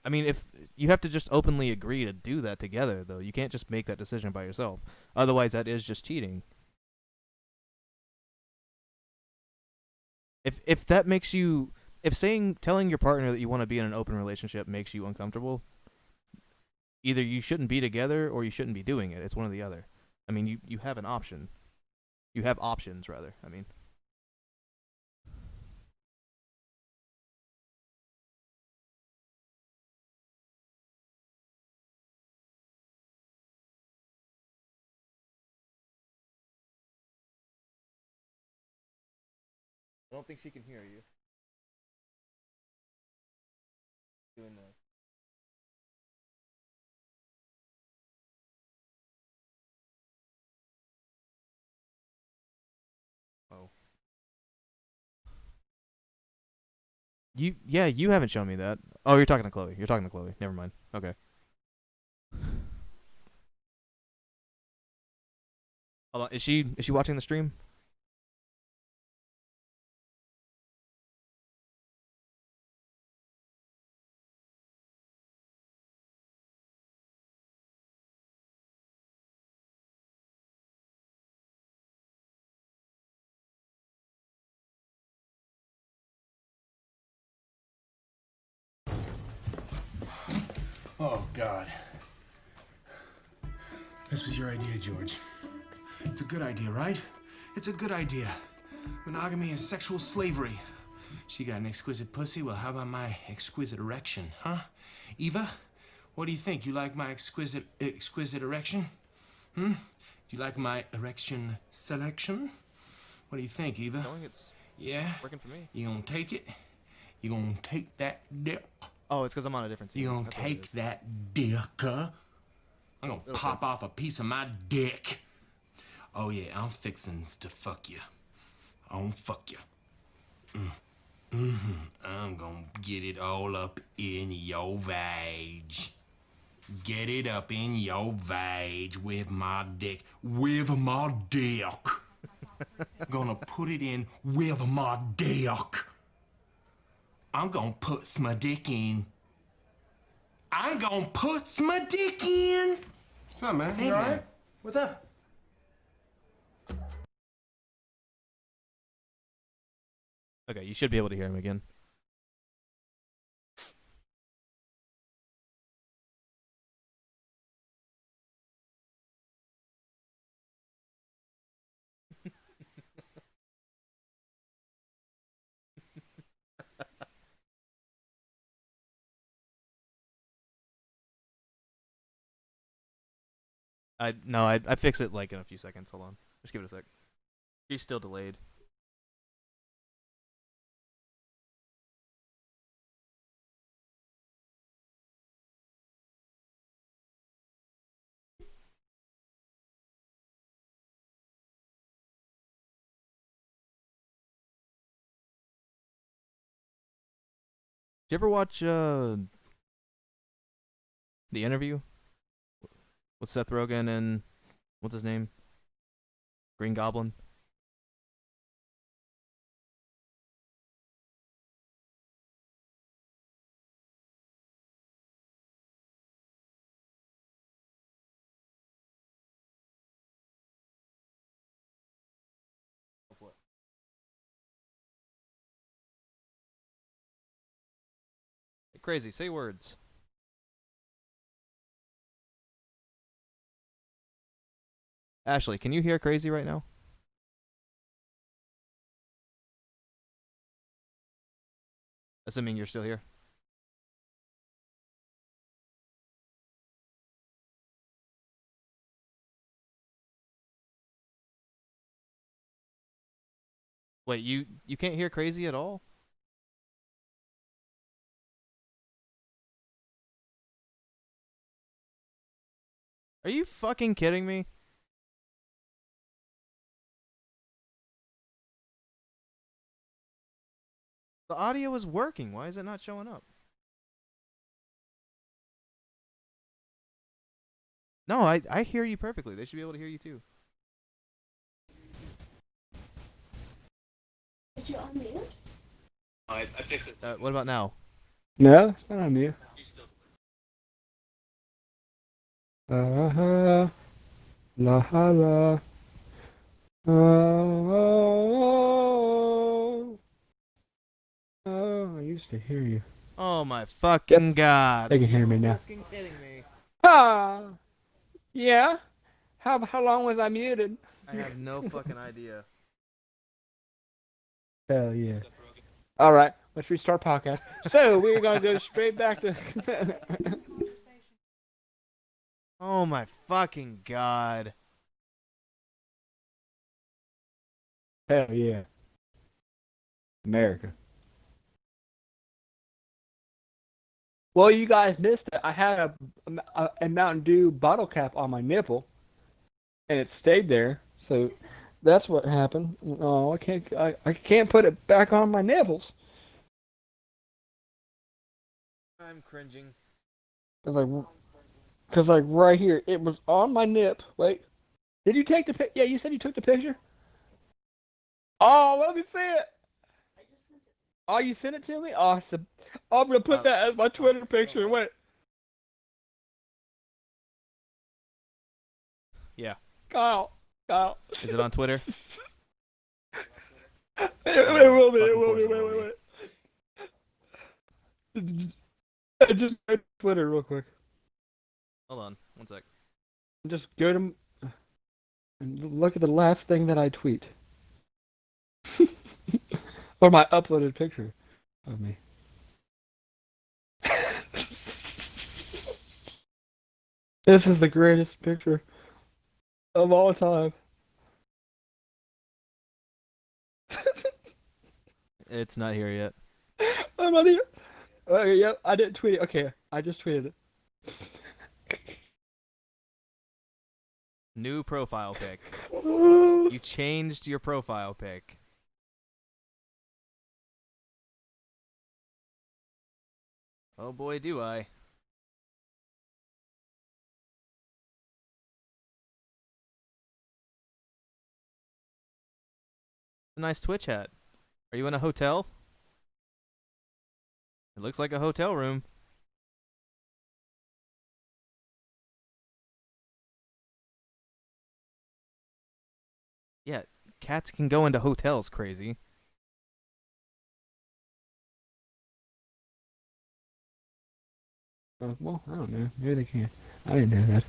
S2: I mean, if you have to just openly agree to do that together though. You can't just make that decision by yourself. Otherwise that is just cheating. If that makes you if saying telling your partner that you want to be in an open relationship makes you uncomfortable, either you shouldn't be together or you shouldn't be doing it. It's one or the other. I mean, you have an option. You have options rather. I mean, I don't think she can hear you doing that. Oh. You haven't shown me that. Oh, you're talking to Chloe. You're talking to Chloe. Never mind. Okay. Hold on. Is she watching the stream?
S4: Oh, God. This was your idea, George. It's a good idea, right? It's a good idea. Monogamy and sexual slavery. She got an exquisite pussy. Well, how about my exquisite erection, huh? Eva, what do you think? You like my exquisite erection? Do you like my erection selection? What do you think, Eva?
S2: Going, it's
S4: Yeah?
S2: working for me.
S4: You gonna take it? You gonna take that dick?
S2: Oh, it's because I'm on a different scene.
S4: You gonna
S2: That's what it
S4: take
S2: is.
S4: that dick, huh? I'm gonna
S2: It'll
S4: pop
S2: fix.
S4: off a piece of my dick. Oh yeah, I'm fixing to fuck you. I'm fuck you. I'm gonna get it all up in your vag. Get it up in your vag with my dick. With my dick. Gonna put it in with my dick. I'm gonna put my dick in. I'm gonna put my dick in.
S5: What's up, man?
S4: Hey,
S5: You
S4: man.
S5: alright?
S4: What's up?
S2: Okay, you should be able to hear him again. I fix it like in a few seconds. Hold on. Just give it a sec. She's still delayed. you ever watch The Interview with Seth Rogen and what's his name? Green Goblin. Hey, Crazy, say words. Ashley, can you hear Crazy right now? Assuming you're still here. Wait, you can't hear Crazy at all? Are you fucking kidding me? The audio is working. Why is it not showing up? No, I hear you perfectly. They should be able to hear you too.
S3: Did you unmute?
S5: I fixed it.
S2: What about now?
S1: No, it's not on mute. La la la. Oh, I used to hear you.
S2: Oh my fucking god.
S1: They can
S2: Are
S1: hear
S2: you
S1: me now.
S2: fucking kidding me?
S1: Ah, yeah. How long was I muted?
S2: I have no fucking idea.
S1: Hell yeah. All right, let's restart podcast. So we're gonna go straight back to.
S2: Oh my fucking god.
S1: Hell yeah. America. Well, you guys missed it. I had a Mountain Dew bottle cap on my nipple, and it stayed there. So that's what happened. Oh, I can't put it back on my nipples.
S2: I'm cringing.
S1: Cause like right here, it was on my nip. Wait, did you take the pic? Yeah, you said you took the picture. Oh, let me see it. Oh, you sent it to me? Awesome. I'm gonna put that as my Twitter picture. Wait.
S2: Yeah.
S1: Kyle.
S2: Is it on Twitter?
S1: Wait. Just go to Twitter real quick.
S2: Hold on, one sec.
S1: Just go to and look at the last thing that I tweet. Or my uploaded picture of me. This is the greatest picture of all time.
S2: It's not here yet.
S1: I'm not even. Okay, yep, I didn't tweet it. Okay, I just tweeted it.
S2: New profile pic.
S1: Oh,
S2: You changed your profile pic. Oh boy, do I. A nice Twitch hat. Are you in a hotel? It looks like a hotel room. Yeah, cats can go into hotels, crazy.
S1: well, I don't know. Maybe they can. I didn't know that.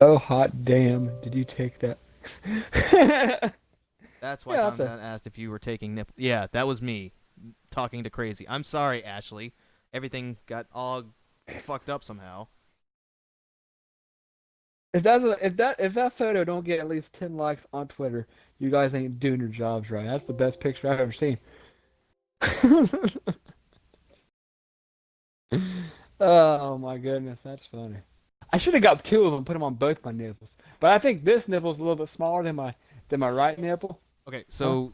S1: Oh, hot damn. Did you take that?
S2: That's why
S1: Yeah,
S2: Content asked if you were taking nip. Yeah, that was me talking to crazy. I'm sorry, Ashley. Everything got all fucked up somehow.
S1: If that photo don't get at least 10 likes on Twitter, you guys ain't doing your jobs right. That's the best picture I've ever seen. Oh my goodness, that's funny. I should have got two of them, put them on both my nipples. But I think this nipple's a little bit smaller than my right nipple.
S2: Okay, so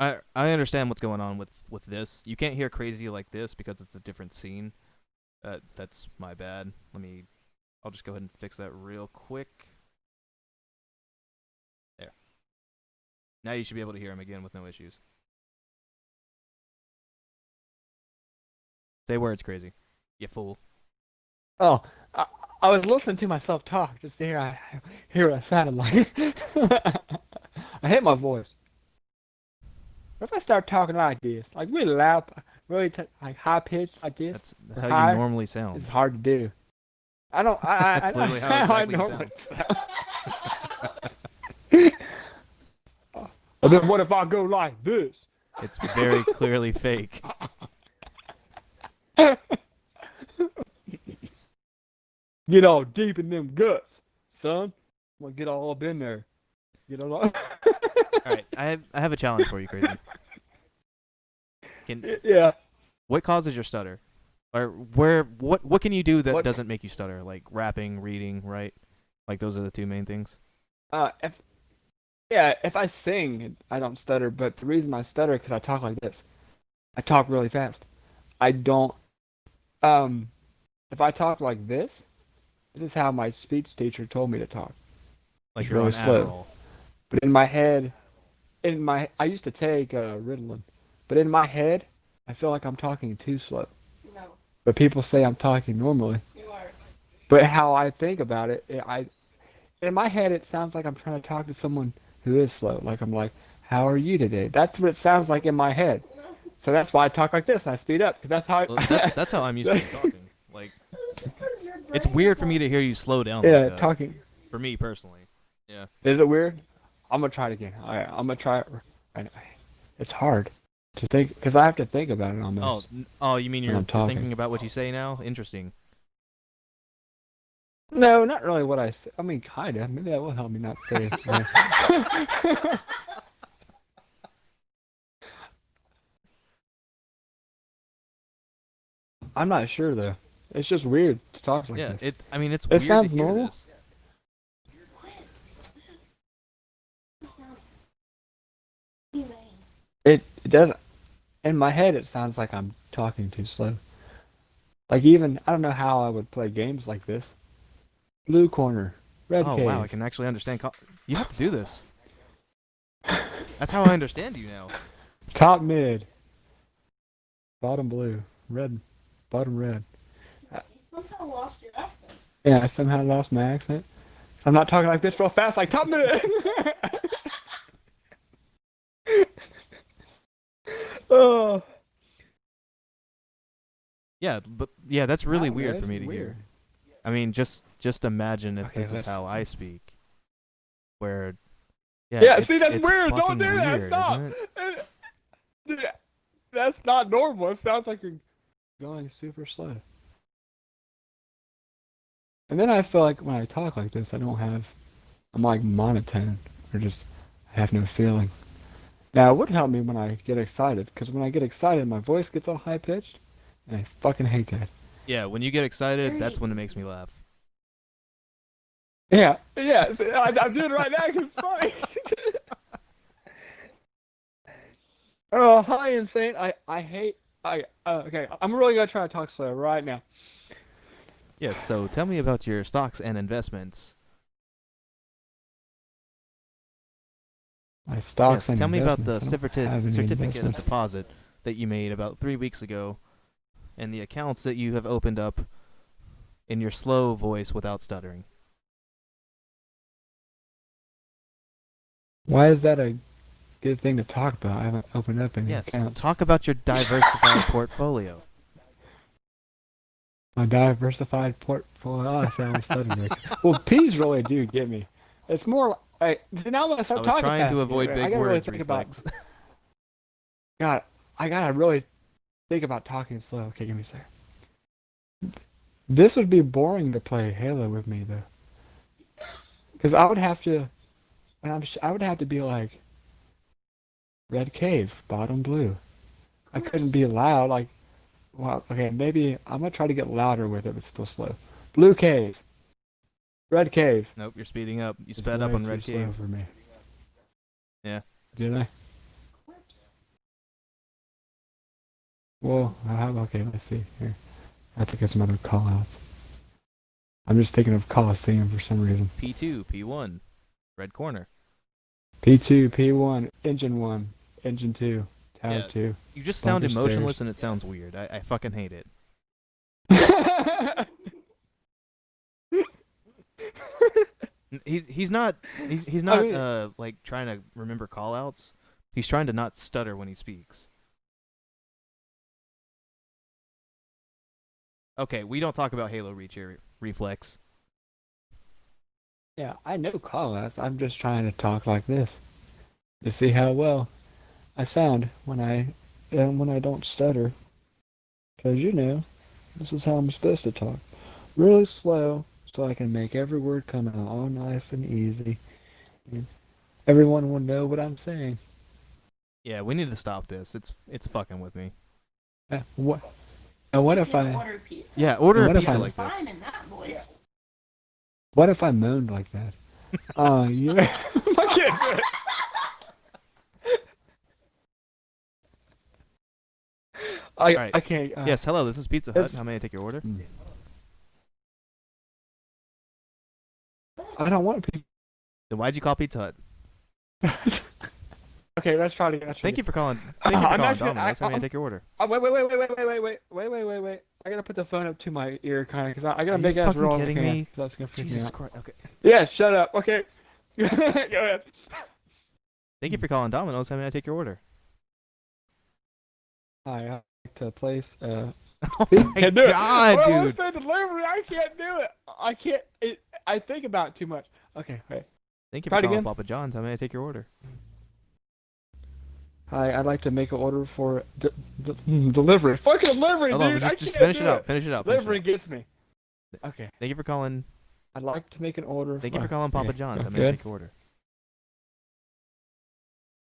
S2: I understand what's going on with this. You can't hear crazy like this because it's a different scene. That's my bad. I'll just go ahead and fix that real quick. There. Now you should be able to hear him again with no issues. Say words, crazy. You fool.
S1: Oh, I was listening to myself talk just to hear what I sounded like. I hate my voice. What if I start talking like this, like really loud, really like high pitched like this?
S2: That's
S1: or
S2: how
S1: higher?
S2: you normally sound.
S1: It's hard to do. I don't. I
S2: That's
S1: know
S2: literally how
S1: I
S2: exactly you
S1: normally
S2: sound.
S1: sound. But then what if I go like this?
S2: It's very clearly fake.
S1: Get all deep in them guts, son. I'm gonna get all up in there. Get all.
S2: All right, I have a challenge for you, crazy.
S1: Yeah.
S2: What causes your stutter? Or what can you do that
S1: What-
S2: doesn't make you stutter? Like rapping, reading, right? Like those are the two main things.
S1: If I sing, I don't stutter. But the reason I stutter is because I talk like this. I talk really fast. I don't. If I talk like this is how my speech teacher told me to talk.
S2: Like
S1: It's
S2: you're
S1: really
S2: on
S1: slow.
S2: Adderall.
S1: But in my head, I used to take Ritalin, but in my head, I feel like I'm talking too slow.
S3: No,
S1: But people say I'm talking normally.
S3: you are.
S1: But how I think about it, in my head, it sounds like I'm trying to talk to someone who is slow. Like I'm like, "How are you today?" That's what it sounds like in my head. So that's why I talk like this and I speed up because that's how.
S2: Well, that's how I'm used to you talking. Like
S3: Your
S2: it's
S3: brain
S2: weird for me to hear you slow down.
S1: yeah,
S2: like that.
S1: talking.
S2: For me personally. Yeah.
S1: Is it weird? I'm gonna try it again. All right, I'm gonna try it. It's hard to think because I have to think about it almost.
S2: You mean
S1: When
S2: you're
S1: I'm talking.
S2: thinking about what you say now? Interesting.
S1: No, not really what I say. I mean, kinda. Maybe that will help me not say it. I'm not sure though. It's just weird to talk like
S2: Yeah,
S1: this.
S2: I mean it's
S1: It
S2: weird
S1: sounds
S2: to hear
S1: normal.
S2: this.
S1: It doesn't. In my head, it sounds like I'm talking too slow. Like even I don't know how I would play games like this. Blue corner, red
S2: Oh
S1: cave.
S2: wow, I can actually understand. You have to do this. That's how I understand you now.
S1: Top mid, bottom blue, red, bottom red.
S3: You somehow lost your accent.
S1: Yeah, I somehow lost my accent. I'm not talking like this real fast, like top mid. Oh.
S2: Yeah, but yeah, that's really
S1: Wow,
S2: weird
S1: that's
S2: for me to
S1: weird.
S2: hear. I mean, just imagine if
S1: Okay,
S2: this is
S1: that's-
S2: how I speak, where
S1: Yeah, see,
S2: it's-
S1: that's
S2: it's
S1: weird. Don't
S2: fucking
S1: do that.
S2: weird,
S1: Stop.
S2: isn't it?
S1: Dude, that's not normal. It sounds like you're going super slow. And then I feel like when I talk like this, I'm like monotone or just I have no feeling. Now, it would help me when I get excited, because when I get excited, my voice gets all high pitched, and I fucking hate that.
S2: Yeah, when you get excited, that's when it makes me laugh.
S1: Yeah, see, I'm doing it right now because it's funny. Oh, hi, insane. Okay, I'm really gonna try to talk slow right now.
S2: Yes. So tell me about your stocks and investments.
S1: My stocks
S2: Yes.
S1: and
S2: Tell me about the
S1: investments. I don't have any
S2: certificate of
S1: investments.
S2: deposit that you made about 3 weeks ago, and the accounts that you have opened up in your slow voice without stuttering.
S1: Why is that a good thing to talk about? I haven't opened up any
S2: Yes.
S1: accounts.
S2: Talk about your diversified portfolio.
S1: My diversified portfolio. Oh, I sound stuttering. Well, P's really do get me. It's more like now when I
S2: I
S1: start
S2: was
S1: talking
S2: trying
S1: fast
S2: to
S1: again,
S2: avoid
S1: I
S2: big
S1: gotta really
S2: words.
S1: think
S2: Reflex.
S1: about. God, I gotta really think about talking slow. Okay, give me a second. This would be boring to play Halo with me though, because I would have to, I would have to be like, red cave, bottom blue. I couldn't be loud like, well, okay, maybe I'm gonna try to get louder with it, but still slow. Blue cave, red cave.
S2: Nope, you're speeding up. You
S1: It's
S2: sped up
S1: way
S2: on
S1: too
S2: Red
S1: slow
S2: Cave.
S1: for me.
S2: Yeah.
S1: Did I? Well, okay, let's see here. I have to get some other call outs. I'm just thinking of Coliseum for some reason.
S2: P2, P1, red corner.
S1: P2, P1, Engine 1, Engine 2, Tower
S2: Yeah.
S1: 2.
S2: You just sound
S1: Bunker
S2: emotionless
S1: stairs.
S2: and it sounds weird. I fucking hate it. He's not he's
S1: I
S2: not
S1: mean,
S2: like trying to remember call outs. He's trying to not stutter when he speaks. Okay, we don't talk about Halo Reach here, Reflex.
S1: yeah, I know call outs. I'm just trying to talk like this to see how well I sound when I don't stutter. 'Cause this is how I'm supposed to talk. Really slow so I can make every word come out all nice and easy. And everyone will know what I'm saying.
S2: Yeah, we need to stop this. It's fucking with me.
S1: What? And what
S3: You
S1: if
S3: can
S1: I
S3: order pizza.
S2: Yeah, order
S1: What
S2: a
S1: if
S2: pizza
S1: I-
S2: like this.
S3: Fine in that voice.
S1: what if I moaned like that? You I can't do it.
S2: Alright.
S1: I can't.
S2: Yes, hello, this is Pizza Hut.
S1: It's-
S2: How may I take your order?
S1: I don't want to
S2: Then why'd you call Pizza Hut?
S1: Okay, let's try it again.
S2: Thank you for calling. Thank you for
S1: I'm
S2: calling
S1: actually-
S2: Domino's. How may I
S1: I'm-
S2: take your order?
S1: Oh, wait. I gotta put the phone up to my ear, kind of, because I got
S2: Are
S1: a
S2: you
S1: big ass
S2: fucking
S1: roll.
S2: kidding me?
S1: So that's gonna freak me
S2: Jesus
S1: out.
S2: Christ. Okay.
S1: Yeah, shut up. Okay. Go ahead.
S2: Thank you for calling Domino's. How may I take your order?
S1: Hi, I like to place.
S2: Oh
S1: See?
S2: my
S1: Can't do it.
S2: god,
S1: Well, I
S2: dude.
S1: wanna say delivery. I can't do it. I can't. I think about it too much. Okay, wait.
S2: Thank you
S1: Try
S2: for
S1: it
S2: calling
S1: again.
S2: Papa John's. How may I take your order?
S1: Hi, I'd like to make an order for delivery. Fucking delivery,
S2: Hold on,
S1: dude. I
S2: just
S1: can't
S2: finish
S1: do
S2: it up. Finish it up. Finish it
S1: Delivery
S2: up.
S1: gets me. Okay.
S2: Thank you for calling.
S1: I'd like to make an order.
S2: Thank you for calling Papa
S1: Okay,
S2: John's. How may I
S1: good.
S2: take your order?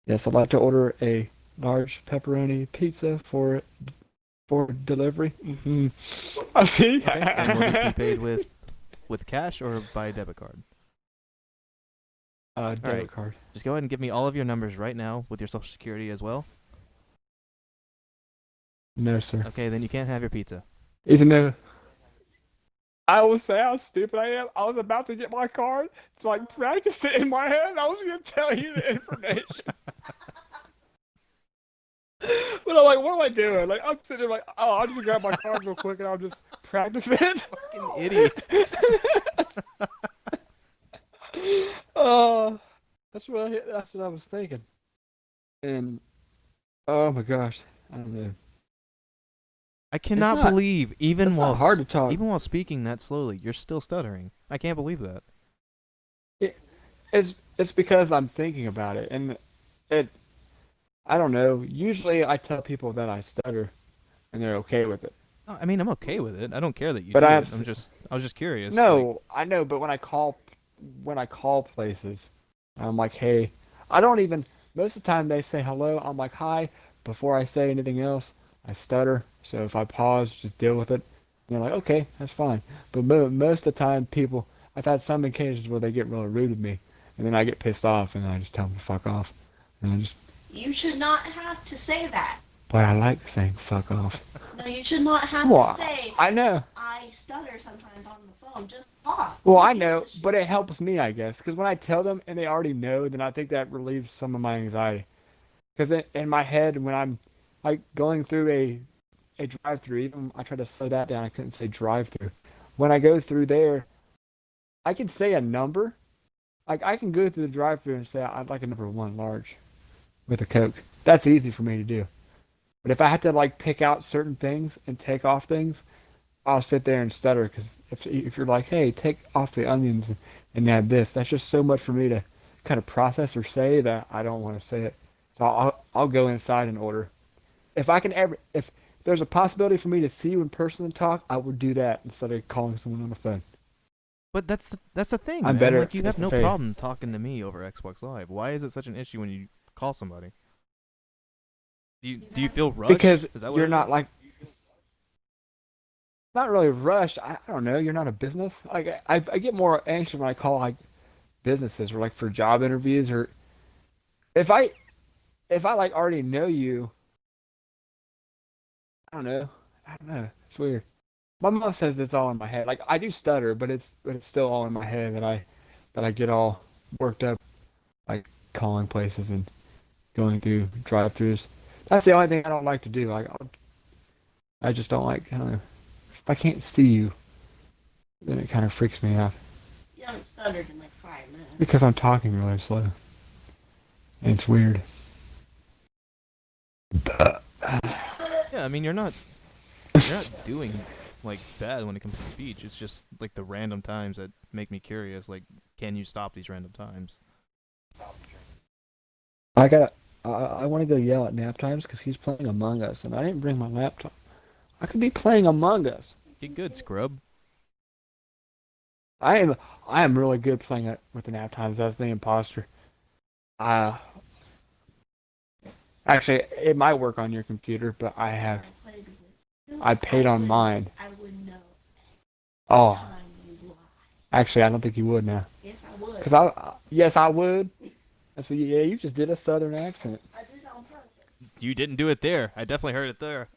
S1: Yes, I'd like to order a large pepperoni pizza for delivery. I see.
S2: Okay. And will this be paid with cash or by debit card?
S1: Debit
S2: Alright.
S1: card.
S2: Just go ahead and give me all of your numbers right now with your social security as well.
S1: No, sir.
S2: Okay, then you can't have your pizza.
S1: Even though I will say how stupid I am, I was about to get my card to like practice it in my head. And I was gonna tell you the information. But I'm like, what am I doing? Like, I'm sitting there like, oh, I'll just grab my card real quick and I'll just practice it.
S2: Fucking idiot.
S1: That's what I was thinking. And oh my gosh, I don't know.
S2: I cannot
S1: not-
S2: believe
S1: It's not hard to talk.
S2: even while speaking that slowly, you're still stuttering. I can't believe that.
S1: It's because I'm thinking about it, and I don't know. Usually, I tell people that I stutter, and they're okay with it.
S2: No, I mean, I'm okay with it. I don't care that you
S1: But
S2: do
S1: I
S2: it.
S1: have
S2: I was just curious.
S1: No, I know, but when I call places, I'm like, hey, I don't even. Most of the time, they say hello. I'm like, hi. Before I say anything else, I stutter. So if I pause, just deal with it. And they're like, okay, that's fine. But most of the time, I've had some occasions where they get really rude with me, and then I get pissed off, and I just tell them to fuck off. And I just,
S3: You should not have to say that.
S1: but I like saying fuck off.
S3: No, you should not have
S1: Well,
S3: to say,
S1: I know.
S3: I stutter sometimes on the phone. Just talk.
S1: Well,
S3: Who
S1: I
S3: gives
S1: know,
S3: a shit?
S1: but it helps me, I guess, because when I tell them and they already know, then I think that relieves some of my anxiety. Because in my head, when I'm like going through a drive-through, even I tried to slow that down, I couldn't say drive-through. When I go through there, I can say a number. Like I can go through the drive-through and say I'd like a number 1 large with a Coke. That's easy for me to do. But if I have to like pick out certain things and take off things, I'll sit there and stutter because if you're like, hey, take off the onions and add this, that's just so much for me to kind of process or say that I don't want to say it. So I'll go inside and order. If there's a possibility for me to see you in person and talk, I would do that instead of calling someone on the phone.
S2: But that's the thing,
S1: I'm
S2: man.
S1: better
S2: Like you
S1: at
S2: have no
S1: face-to-face.
S2: problem talking to me over Xbox Live. Why is it such an issue when you call somebody? Do you feel rushed?
S1: Because
S2: Is that what
S1: you're
S2: it
S1: not
S2: is?
S1: like not really rushed. I don't know. You're not a business. Like I get more anxious when I call like businesses or like for job interviews or if I like already know you. I don't know. I don't know. It's weird. My mom says it's all in my head. Like I do stutter, but it's still all in my head that I get all worked up, like calling places and going through drive-throughs. That's the only thing I don't like to do. Like I just don't like. I don't know. If I can't see you, then it kind of freaks me out
S3: You haven't stuttered in like 5 minutes.
S1: because I'm talking really slow. And it's weird.
S2: Yeah, I mean you're not doing like bad when it comes to speech. It's just like the random times that make me curious. Like, can you stop these random times?
S1: I want to go yell at nap times because he's playing Among Us and I didn't bring my laptop. I could be playing Among Us.
S2: Get good, scrub.
S1: I am really good playing it with the nap times as the imposter. Actually, it might work on your computer, but I paid on mine.
S3: I would know
S1: Oh,
S3: time you lie.
S1: actually, I don't think you would now.
S3: Yes, I would.
S1: Yes, I would. That's what you just did a southern accent.
S3: I did it on purpose.
S2: You didn't do it there. I definitely heard it there.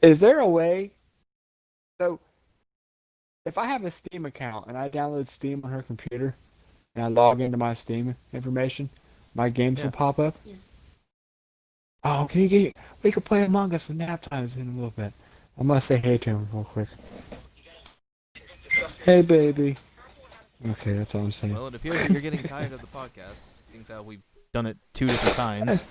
S1: Is there a way? So, if I have a Steam account and I download Steam on her computer and I log into my Steam information, my games
S2: Yeah.
S1: will pop up?
S3: Yeah.
S1: Oh, we could play Among Us with nap times in a little bit. I'm gonna say hey to him real quick. Hey, baby. Okay, that's all I'm saying.
S2: Well, it appears that you're getting tired of the podcast, seeing how we've done it 2 different times.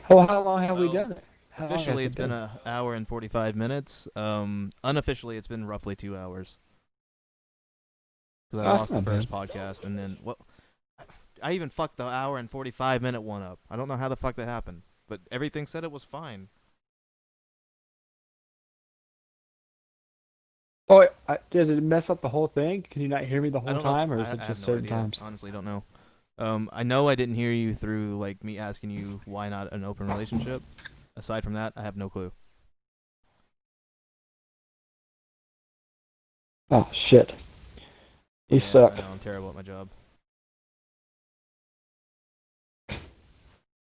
S1: Oh, how long have we
S2: Well,
S1: done it? How long has
S2: Officially,
S1: it
S2: it's been
S1: been?
S2: an hour and 45 minutes. Unofficially, it's been roughly 2 hours. Because I
S1: Oh,
S2: lost
S1: that's
S2: the
S1: not
S2: first podcast, and then I even fucked the hour and 45-minute one up. I don't know how the fuck that happened, but everything said it was fine.
S1: Oh, wait, does it mess up the whole thing? Can you not hear me the
S2: I
S1: whole
S2: don't know.
S1: time, or is
S2: I
S1: it
S2: have
S1: just
S2: no
S1: certain
S2: idea.
S1: times?
S2: Honestly, don't know. I know I didn't hear you through like me asking you why not an open relationship. Aside from that, I have no clue.
S1: Oh shit! You
S2: Yeah,
S1: suck.
S2: I know, I'm terrible at my job.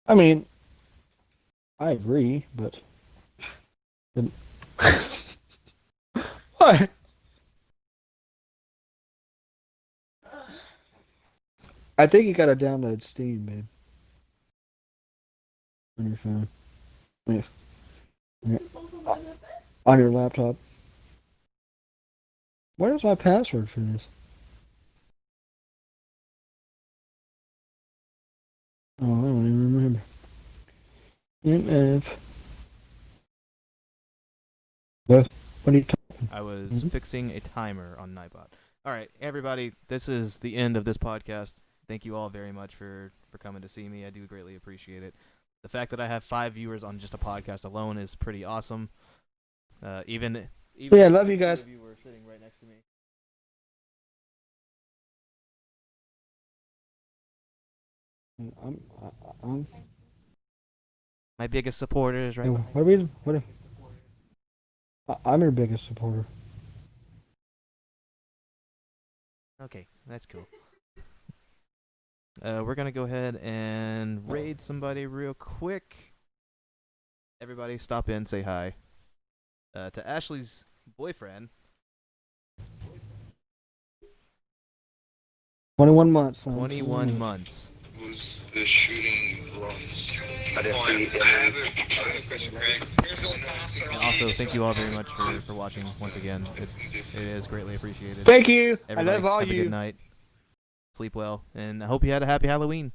S1: I mean, I agree, but what? I think you gotta download Steam, babe, on your phone. Yeah. Yeah. On your laptop. What is my password for this? Oh, I don't even remember. MF. What are you talking?
S2: I was
S1: Mhm.
S2: fixing a timer on Nightbot. All right, everybody, this is the end of this podcast. Thank you all very much for coming to see me. I do greatly appreciate it. The fact that I have 5 viewers on just a podcast alone is pretty awesome. Even
S1: Yeah, I love you guys.
S2: If you were sitting right next to me.
S1: I'm
S2: My biggest supporter is right.
S1: what are we? What? I'm your biggest supporter.
S2: Okay, that's cool. We're gonna go ahead and raid somebody real quick. Everybody, stop in, say hi. To Ashley's boyfriend.
S1: 21 months. Son.
S2: 21 months.
S5: Was the shooting wrong?
S6: I didn't see
S5: I
S6: any.
S5: have a question, Craig.
S2: And also, thank you all very much for watching once again. It is greatly appreciated.
S1: Thank you.
S2: Everybody,
S1: I love all
S2: have
S1: you.
S2: a good night. Sleep well, and I hope you had a happy Halloween.